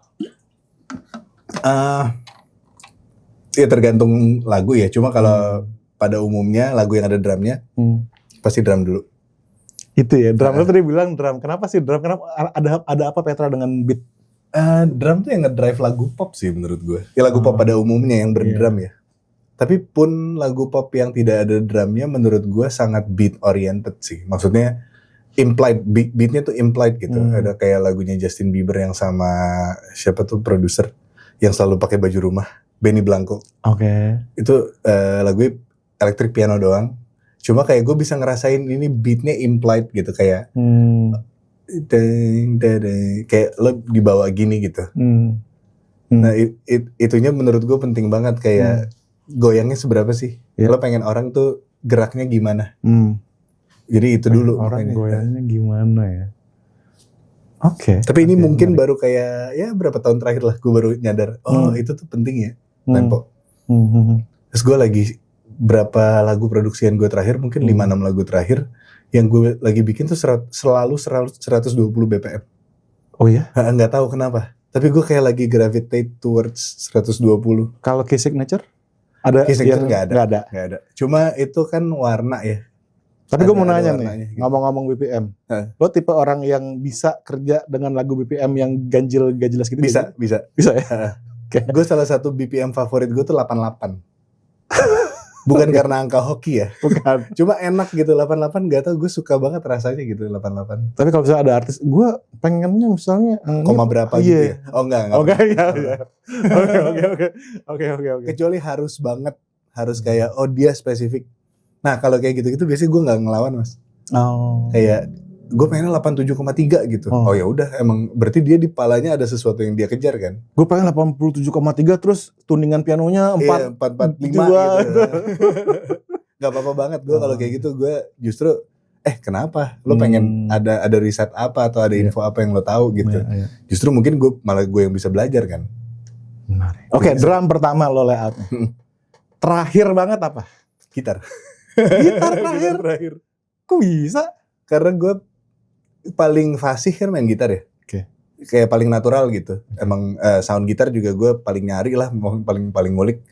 Ya tergantung lagu ya. Cuma kalau pada umumnya lagu yang ada drumnya, pasti drum dulu. Itu ya, drum lo tadi bilang drum. Kenapa sih drum? Kenapa ada apa Petra dengan beat? Drum tuh yang ngedrive lagu pop sih menurut gue. Ya lagu pop pada umumnya yang berdrum ya. Tapi pun lagu pop yang tidak ada drumnya menurut gue sangat beat oriented sih. Maksudnya implied, beatnya tuh implied gitu. Ada kayak lagunya Justin Bieber yang sama siapa tuh produser yang selalu pakai baju rumah, Benny Blanco. Itu lagunya elektrik piano doang. Cuma kayak gue bisa ngerasain ini beatnya implied gitu kayak kayak lo dibawa gini gitu. Nah itunya menurut gue penting banget kayak goyangnya seberapa sih? Lo pengen orang tuh geraknya gimana? Jadi itu dulu. Orang goyangnya gimana ya? Tapi ini mungkin baru kayak ya berapa tahun terakhir lah gue baru nyadar. Itu tuh penting ya tempo. Terus gue lagi berapa lagu produksian gue terakhir, mungkin 5-6 lagu terakhir yang gue lagi bikin tuh selalu 120 BPM. Oh ya? Nggak tahu kenapa. Tapi gue kayak lagi gravitate towards 120. Kalau key signature? Ada Key signature nggak ada. Cuma itu kan warna ya. Tapi gue mau Ada nanya warnanya, nih, gitu. ngomong-ngomong BPM. Lo tipe orang yang bisa kerja dengan lagu BPM yang ganjil gak jelas gitu? Bisa. Bisa ya? Gue salah satu BPM favorit gue tuh 88. Bukan karena angka hoki ya. Bukan. Cuma enak gitu 88, gak tau, gue suka banget rasanya gitu 88. Tapi kalau misalnya ada artis, gue pengennya misalnya koma berapa gitu ya? Oh enggak. Iya. Oke. Kecuali harus banget, harus kayak dia spesifik. Nah kalau kayak gitu-gitu biasanya gue nggak ngelawan, Mas. Oh. Kayak gue pengennya 87,3 gitu. Oh ya udah, emang berarti dia di palanya ada sesuatu yang dia kejar kan? Gue pengen 87,3 terus tuningan pianonya 445 gitu. Gak apa-apa banget gue kalau kayak gitu. Gue justru kenapa? Lo pengen ada riset apa atau ada info apa yang lo tahu gitu. Justru mungkin gue yang bisa belajar kan. Oke, drum pertama lo layout. Terakhir banget apa? Gitar terakhir. Kok bisa? Karena gue paling fasih kan main gitar ya. Kayak paling natural gitu. Emang sound gitar juga gue paling nyari lah, paling ngulik.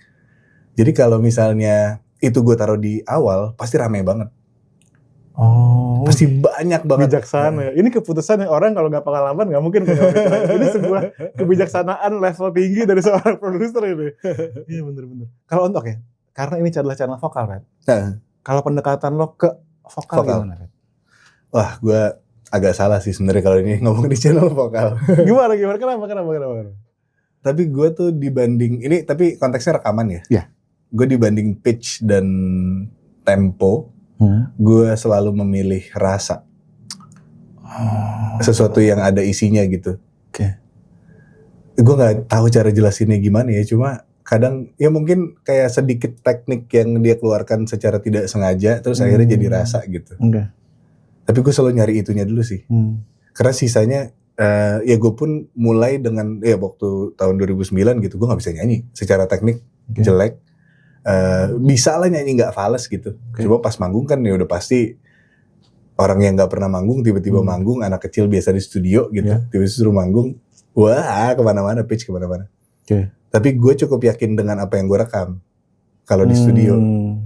Jadi kalau misalnya itu gue taruh di awal, pasti rame banget. Oh, pasti banyak banget. Bijaksana ya. Ini keputusan yang orang kalau nggak pengalaman nggak mungkin. Ini sebuah kebijaksanaan level tinggi dari seorang produser ini. Iya bener-bener. Kalau untuk ya, karena ini adalah channel vokal, Red. Kalau pendekatan lo ke vokal gimana, Red? Wah, gue agak salah sih sebenarnya kalau ini ngomong di channel vokal. Gimana? Kenapa? Tapi gue tuh dibanding ini, tapi konteksnya rekaman ya. Iya. Gue dibanding pitch dan tempo, gue selalu memilih rasa. Sesuatu yang ada isinya gitu. Gue nggak tahu cara jelasinnya gimana ya, cuma kadang ya mungkin kayak sedikit teknik yang dia keluarkan secara tidak sengaja, terus akhirnya jadi rasa gitu. Tapi gue selalu nyari itunya dulu sih. Karena sisanya ya gue pun mulai dengan waktu tahun 2009 gitu, gue nggak bisa nyanyi secara teknik, jelek. Bisa lah nyanyi nggak fales gitu. Cuma pas manggung kan ya udah pasti orang yang nggak pernah manggung tiba-tiba manggung, anak kecil biasa di studio gitu, tiba-tiba suruh manggung, wah kemana-mana, pitch kemana-mana. Tapi gue cukup yakin dengan apa yang gue rekam kalau di studio,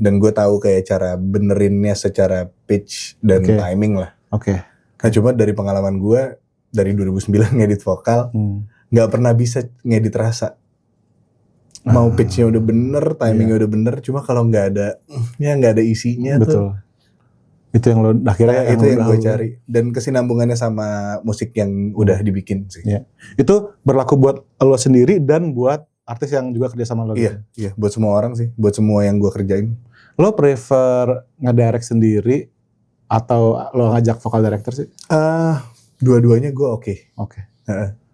dan gue tahu kayak cara benerinnya secara pitch dan timing lah. Nah cuma dari pengalaman gue dari 2009 ngedit vokal, nggak pernah bisa ngedit rasa. Mau pitchnya udah bener, timingnya udah bener, cuma kalau nggak ada isinya. Betul. Itu yang lo akhirnya itu yang gue cari, dan kesinambungannya sama musik yang udah dibikin sih. Itu berlaku buat lo sendiri dan buat artis yang juga kerja sama lo. Iya, buat semua orang sih, buat semua yang gue kerjain. Lo prefer ngedirect sendiri atau lo ngajak vokal director sih? Dua-duanya gue oke.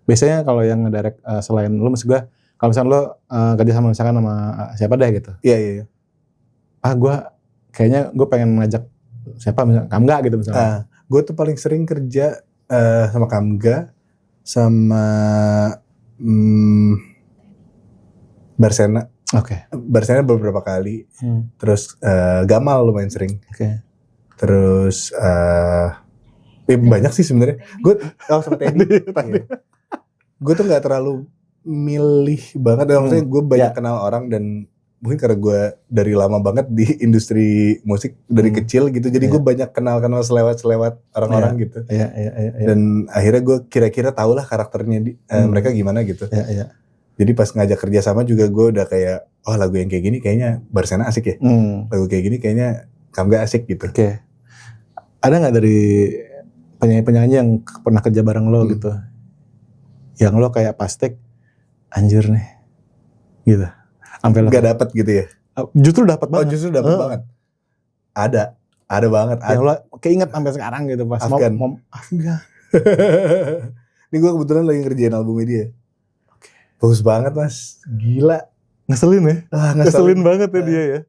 Biasanya kalau yang ngedirect selain lo, maksud gue kalau misalnya lo kerja sama misalkan sama siapa deh gitu. Iya. Gue kayaknya gue pengen ngajak siapa misalnya Kamga gitu misalnya. Gue tuh paling sering kerja sama Kamga, sama Barsena. Barsena beberapa kali. Terus Gamal lumayan sering. Terus banyak sih sebenarnya. Gue sama Teddy. Gue tuh nggak terlalu milih banget. Maksudnya gue banyak kenal orang, dan mungkin karena gue dari lama banget di industri musik dari kecil gitu, jadi gue banyak kenal selewat orang-orang gitu. Dan akhirnya gue kira-kira tau lah karakternya mereka gimana gitu. Jadi pas ngajak kerja sama juga gue udah kayak, lagu yang kayak gini kayaknya Barsena asik ya, lagu kayak gini kayaknya Kamga asik gitu. Ada nggak dari penyanyi-penyanyi yang pernah kerja bareng lo gitu, yang lo kayak pastek anjir nih gitu? Gak dapet gitu ya? Justru dapat banget. Justru dapat banget. Ada banget. Yang lo keinget sampai sekarang gitu pas Afgan. Afgan. Ini gue kebetulan lagi ngerjain albumnya dia. Bagus banget mas, gila. Ngeselin ya? Ngeselin banget ya dia ya.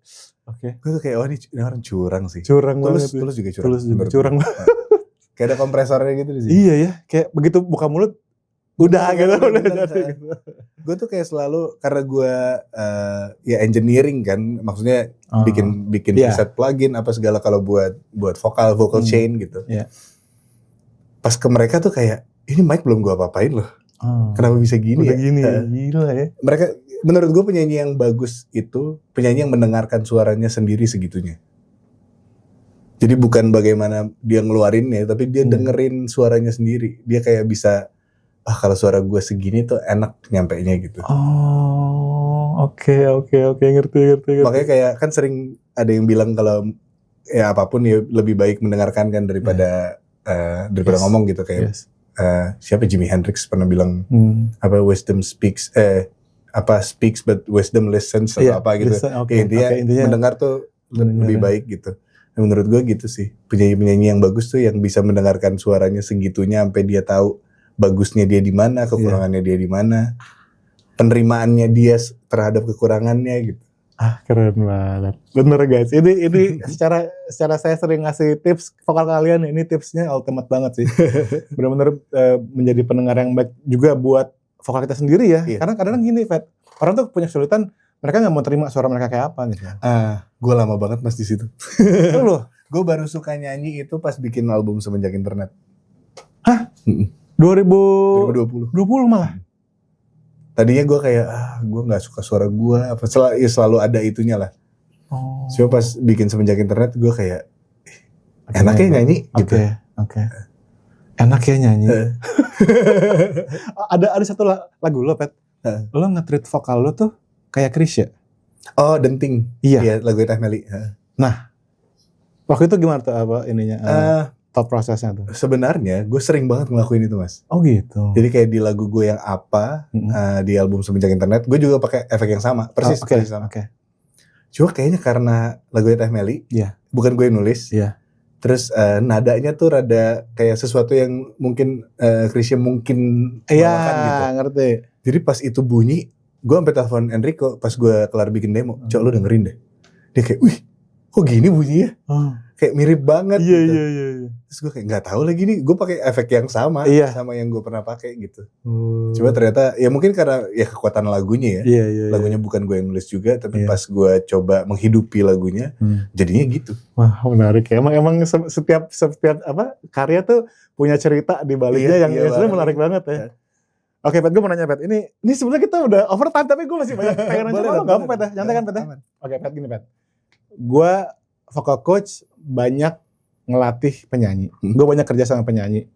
Gue tuh kayak ini orang curang sih. Curang banget. Tulus juga curang. Curang banget. Kayak ada kompresornya gitu di sini. Iya ya, kayak begitu buka mulut Udah gitu, udah bener, jadi gitu. Gue tuh kayak selalu karena gue ya engineering kan, maksudnya bikin Iya. preset plugin apa segala kalau buat vocal chain gitu. Iya. Pas ke mereka tuh kayak ini mic belum gue apa-apain loh. Kenapa bisa gini Udah ya? gini, gila ya. Mereka menurut gue penyanyi yang bagus itu penyanyi yang mendengarkan suaranya sendiri segitunya. Jadi bukan bagaimana dia ngeluarinnya, tapi dia dengerin suaranya sendiri. Dia kayak bisa, kalau suara gue segini tuh enak nyampainya gitu. Oke, ngerti. Makanya kayak kan sering ada yang bilang kalau ya apapun ya lebih baik mendengarkan kan daripada ngomong gitu kayak. Siapa Jimi Hendrix pernah bilang apa wisdom speaks speaks but wisdom listens atau apa gitu. Intinya mendengar tuh lebih baik gitu. Nah, menurut gue gitu sih. Penyanyi-penyanyi yang bagus tuh yang bisa mendengarkan suaranya segitunya sampai dia tahu bagusnya dia di mana, kekurangannya dia di mana, penerimaannya dia terhadap kekurangannya gitu. Keren banget. Bener guys. Ini secara saya sering ngasih tips vokal kalian, ini tipsnya ultimate banget sih. Bener-bener menjadi pendengar yang baik juga buat vokal kita sendiri ya. Karena kadang-kadang gini, Fet. Orang tuh punya kesulitan, mereka nggak mau terima suara mereka kayak apa gitu. Gue lama banget mas di situ. Loh, gue baru suka nyanyi itu pas bikin album Semenjak Internet. 2020 malah. Tadinya gue kayak gue nggak suka suara gue, selalu ada itunya lah. Coba pas bikin Semenjak Internet gue kayak enaknya nyanyi gitu. Oke. Enak ya nyanyi. ada satu lagu lo, Pet. Lo nge-treat vokal lo tuh kayak Chrisye. Oh, Denting. Iya, lagu Teh Meli. Nah, waktu itu gimana tuh ininya? Thought prosesnya tuh. Sebenarnya gue sering banget ngelakuin itu mas. Oh gitu. Jadi kayak di lagu gue yang di album Semenjak Internet gue juga pakai efek yang sama, persis sama. Cuma kayaknya karena lagu Teh Meli, bukan gue yang nulis. Terus nadanya tuh rada kayak sesuatu yang mungkin Chrisye mungkin bawakan gitu. Ngerti. Jadi pas itu bunyi, gue sampai telepon Enrico pas gue kelar bikin demo. Cok lu dengerin deh. Dia kayak, wih, kok gini bunyinya? Kayak mirip banget gitu. Iya. Terus gue kayak nggak tahu lagi nih, gue pakai efek yang sama sama yang gue pernah pakai gitu. Coba ternyata ya mungkin karena ya kekuatan lagunya ya. Lagunya bukan gue yang nulis juga, tapi pas gue coba menghidupi lagunya, jadinya gitu. Wah menarik ya. Emang setiap apa karya tuh punya cerita di baliknya yang sebenarnya menarik banget ya. Oke, Pet, gue mau nanya, Pet. Ini sebenarnya kita udah overtime, tapi gue masih banyak pengen nanya. Boleh, gak apa, Pet, ya? Nyantai kan, Pet, ya? Oke, Pet, gini, Pet. Gue vocal coach banyak ngelatih penyanyi. Gue banyak kerja sama penyanyi.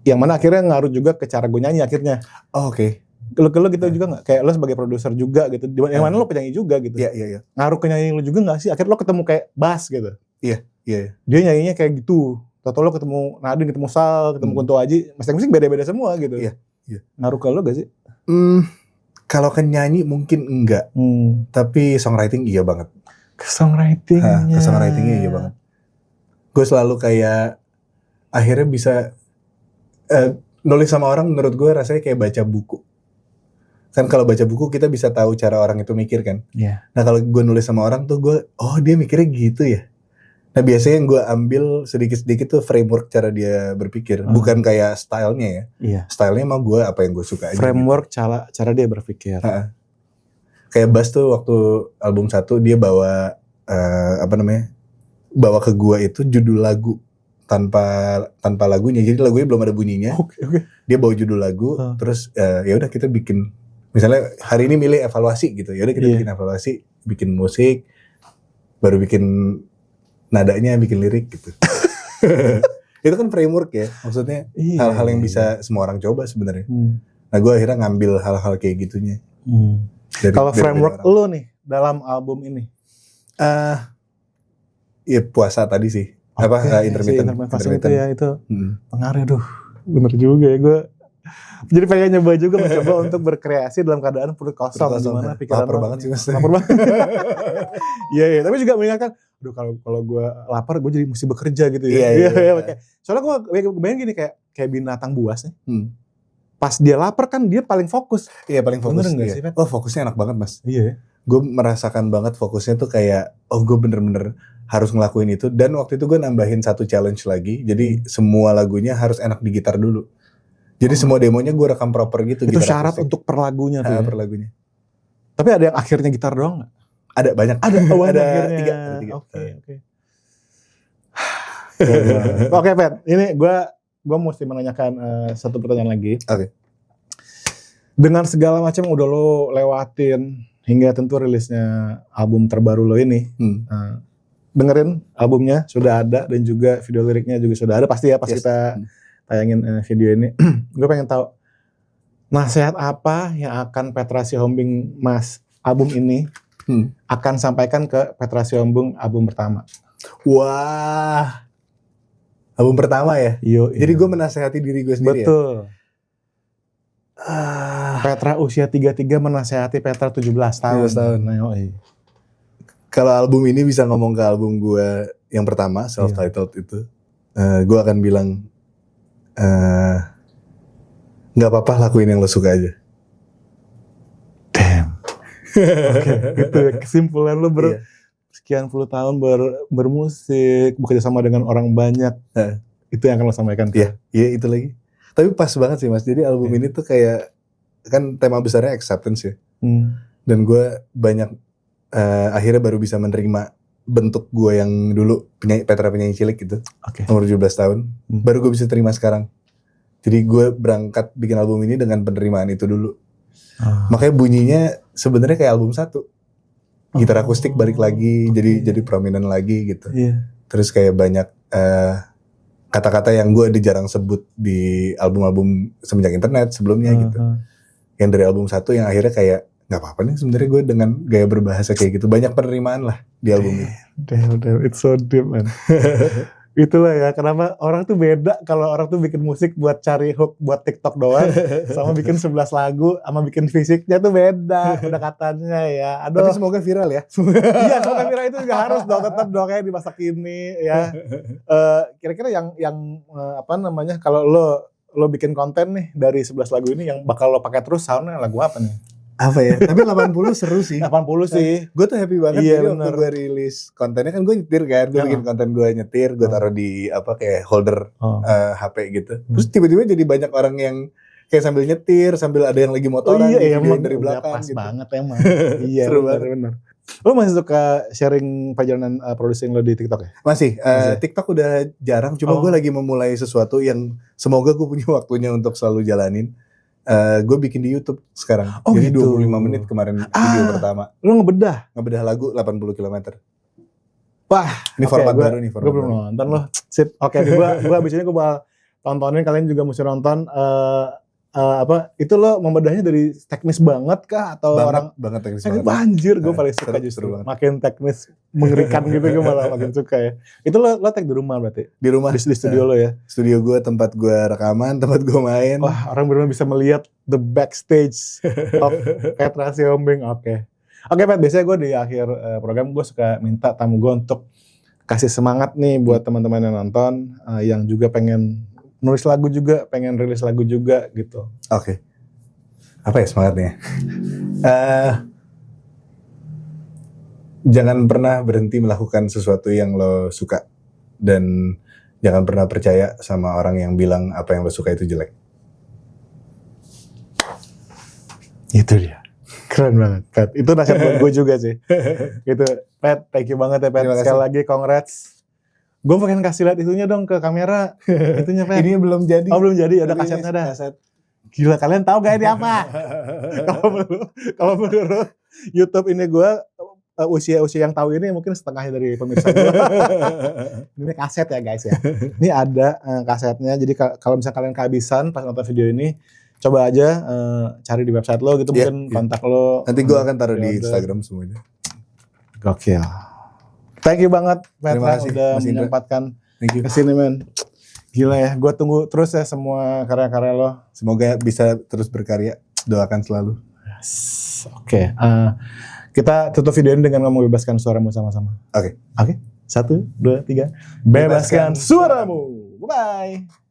Yang mana akhirnya ngaruh juga ke cara gue nyanyi akhirnya. Oke. Lo gitu juga gak? Kayak lo sebagai produser juga gitu. Yang mana lo penyanyi juga gitu. Iya. Ngaruh ke nyanyi lo juga gak sih? Akhirnya lo ketemu kayak bass gitu. Iya. Dia nyanyinya kayak gitu. Toto lo ketemu Nadine, ketemu Sal, ketemu Kunto Aji. Masing-masing beda-beda semua gitu. Iya. Ngaruh ke lo gak sih? Kalau ke nyanyi mungkin enggak, tapi songwriting iya banget. Ke songwritingnya iya banget. Gue selalu kayak akhirnya bisa nulis sama orang, menurut gue rasanya kayak baca buku. Kan kalau baca buku kita bisa tahu cara orang itu mikir kan. Nah kalau gue nulis sama orang tuh gue, dia mikirnya gitu ya. Nah biasanya yang gue ambil sedikit-sedikit tuh framework cara dia berpikir, bukan kayak stylenya ya. Stylenya mah gue apa yang gue suka aja. Framework gitu. cara dia berpikir. Kayak Bass tuh waktu album 1 dia bawa bawa ke gue itu judul lagu tanpa lagunya, jadi lagunya belum ada bunyinya. Okay. Dia bawa judul lagu, terus ya udah kita bikin, misalnya hari ini milih evaluasi gitu, ya udah kita bikin evaluasi, bikin musik, baru bikin nadanya, bikin lirik gitu. Itu kan framework ya, maksudnya hal-hal yang bisa semua orang coba sebenarnya. Nah gue akhirnya ngambil hal-hal kayak gitunya. Kalau framework lo nih dalam album ini? Ya puasa tadi sih. Intermittent fasting itu ya, itu pengaruh. Bener juga ya, gue jadi pengen nyoba juga mencoba untuk berkreasi dalam keadaan perut kosong, gimana pikiran lapar banget sih mas. Lapar banget. Iya, tapi juga mengingatkan, kalau gue lapar gue jadi mesti bekerja gitu ya. Iya. Soalnya gue bayangin gini, kayak binatang buas nih. Pas dia lapar kan dia paling fokus. Iya, paling fokus. Bener gak sih, Pet? Fokusnya enak banget mas. Iya. Gue merasakan banget fokusnya tuh kayak, gue bener-bener harus ngelakuin itu. Dan waktu itu gue nambahin satu challenge lagi. Jadi semua lagunya harus enak di gitar dulu. Jadi semua demonya gue rekam proper gitu. Itu gitar syarat akustik. untuk per lagunya tuh. Ya? Per lagunya. Tapi ada yang akhirnya gitar doang gak? Ada banyak. Ada akhirnya. tiga. Oke. Oke, Pet. Ini gue mesti menanyakan satu pertanyaan lagi. Oke. Dengan segala macam udah lo lewatin hingga tentu rilisnya album terbaru lo ini. Dengerin albumnya sudah ada dan juga video liriknya juga sudah ada pasti ya pas kita tayangin video ini. Gue pengen tahu nasihat apa yang akan Petra Sihombing Mas album ini akan sampaikan ke Petra Sihombing album pertama. Wah, album pertama ya. Jadi gue menasehati diri gue sendiri. Betul. Petra usia 33 menasehati Petra 17 tahun. 17 tahun. Kalau album ini bisa ngomong ke album gue yang pertama, self-titled itu, gue akan bilang, nggak apa-apa lakuin yang lo suka aja. Damn. Oke, gitu ya. Kesimpulan lo sekian puluh tahun bermusik, bekerja sama dengan orang banyak, itu yang akan lo sampaikan. Iya, itu lagi. Tapi pas banget sih Mas, jadi album ini tuh kayak, kan tema besarnya acceptance ya. Dan gue banyak, akhirnya baru bisa menerima bentuk gue yang dulu, Petra penyanyi cilik gitu, umur 17 tahun, baru gue bisa terima sekarang. Jadi gue berangkat bikin album ini dengan penerimaan itu dulu. Makanya bunyinya sebenarnya kayak album 1. Gitar akustik balik lagi, jadi prominent lagi gitu. Terus kayak banyak kata-kata yang gue jarang sebut di album-album semenjak internet sebelumnya gitu. Yang dari album 1 yang akhirnya kayak nggak apa-apa nih sebenarnya gue dengan gaya berbahasa kayak gitu. Banyak penerimaan lah di album ini. Damn, it's so deep man. Itulah ya kenapa orang tuh beda kalau orang tuh bikin musik buat cari hook buat TikTok doang sama bikin 11 lagu sama bikin fisiknya tuh beda pendekatannya ya. Aduh. Tapi semoga viral ya. Iya, semoga viral itu juga harus dong tetap dong kayak di masa kini ya. Kira-kira yang apa namanya kalau lo bikin konten nih dari 11 lagu ini yang bakal lo pakai terus soundnya lagu apa nih? Apa ya? Tapi 80 seru sih. 80 sih. Gue tuh happy banget. Iya, jadi waktu gue rilis kontennya kan gue nyetir kan. Gue bikin konten gue nyetir. Gue taruh di apa kayak holder HP gitu. Terus tiba-tiba jadi banyak orang yang kayak sambil nyetir. Sambil ada yang lagi motoran. Emang dari belakang pas gitu. banget emang. Iya seru bener. Lo masih suka sharing perjalanan producing lo di TikTok ya? Masih. TikTok udah jarang. Cuma gue lagi memulai sesuatu yang semoga gue punya waktunya untuk selalu jalanin. Gue bikin di YouTube sekarang. Jadi gitu. 25 menit kemarin video pertama. Lo ngebedah lagu 80 km. Wah, ini format baru nih. Gue belum nonton loh. Sip. Oke, gue abis ini gue bakal tontonin. Kalian juga mesti nonton. Apa itu lo membedahnya dari teknis banget kah atau banget teknis banget. Banjir, gue paling suka justru makin teknis mengerikan gitu gue malah makin suka ya. Itu lo take di rumah berarti? Di rumah. Di studio lo ya? Studio gue, tempat gue rekaman, tempat gue main. Wah, orang benar bisa melihat the backstage of Petra Sihombing. Oke, Pet, biasanya gue di akhir program gue suka minta tamu gue untuk kasih semangat nih buat teman-teman yang nonton, yang juga pengen nulis lagu juga, pengen rilis lagu juga gitu. Oke. Apa ya semangatnya? Jangan pernah berhenti melakukan sesuatu yang lo suka. Dan jangan pernah percaya sama orang yang bilang apa yang lo suka itu jelek. Itu dia. Keren banget, Pet. Itu nasihat buat gue juga sih. Gitu, Pet. Thank you banget ya, Pet. Sekali lagi, congrats. Gue pengen kasih lihat itunya dong ke kamera. Itunya Pet. Ini belum jadi. Oh belum jadi, ada kasetnya dah. Gila, kalian tahu gak ini apa? Kalau menurut YouTube ini gue usia yang tahu ini mungkin setengahnya dari pemirsa gue. Ini kaset ya guys ya. Ini ada kasetnya. Jadi kalau misalnya kalian kehabisan pas nonton video ini, coba aja cari di website lo gitu, mungkin kontak lo. Nanti gue akan taruh di Instagram semuanya. Gokil. Thank you banget Petra udah menyempatkan kesini men. Gila ya, gue tunggu terus ya semua karya-karya lo. Semoga bisa terus berkarya, doakan selalu. Yes. Oke. Kita tutup video ini dengan membebaskan suaramu sama-sama. Oke. 1, 2, 3. Bebaskan suaramu. Bye-bye.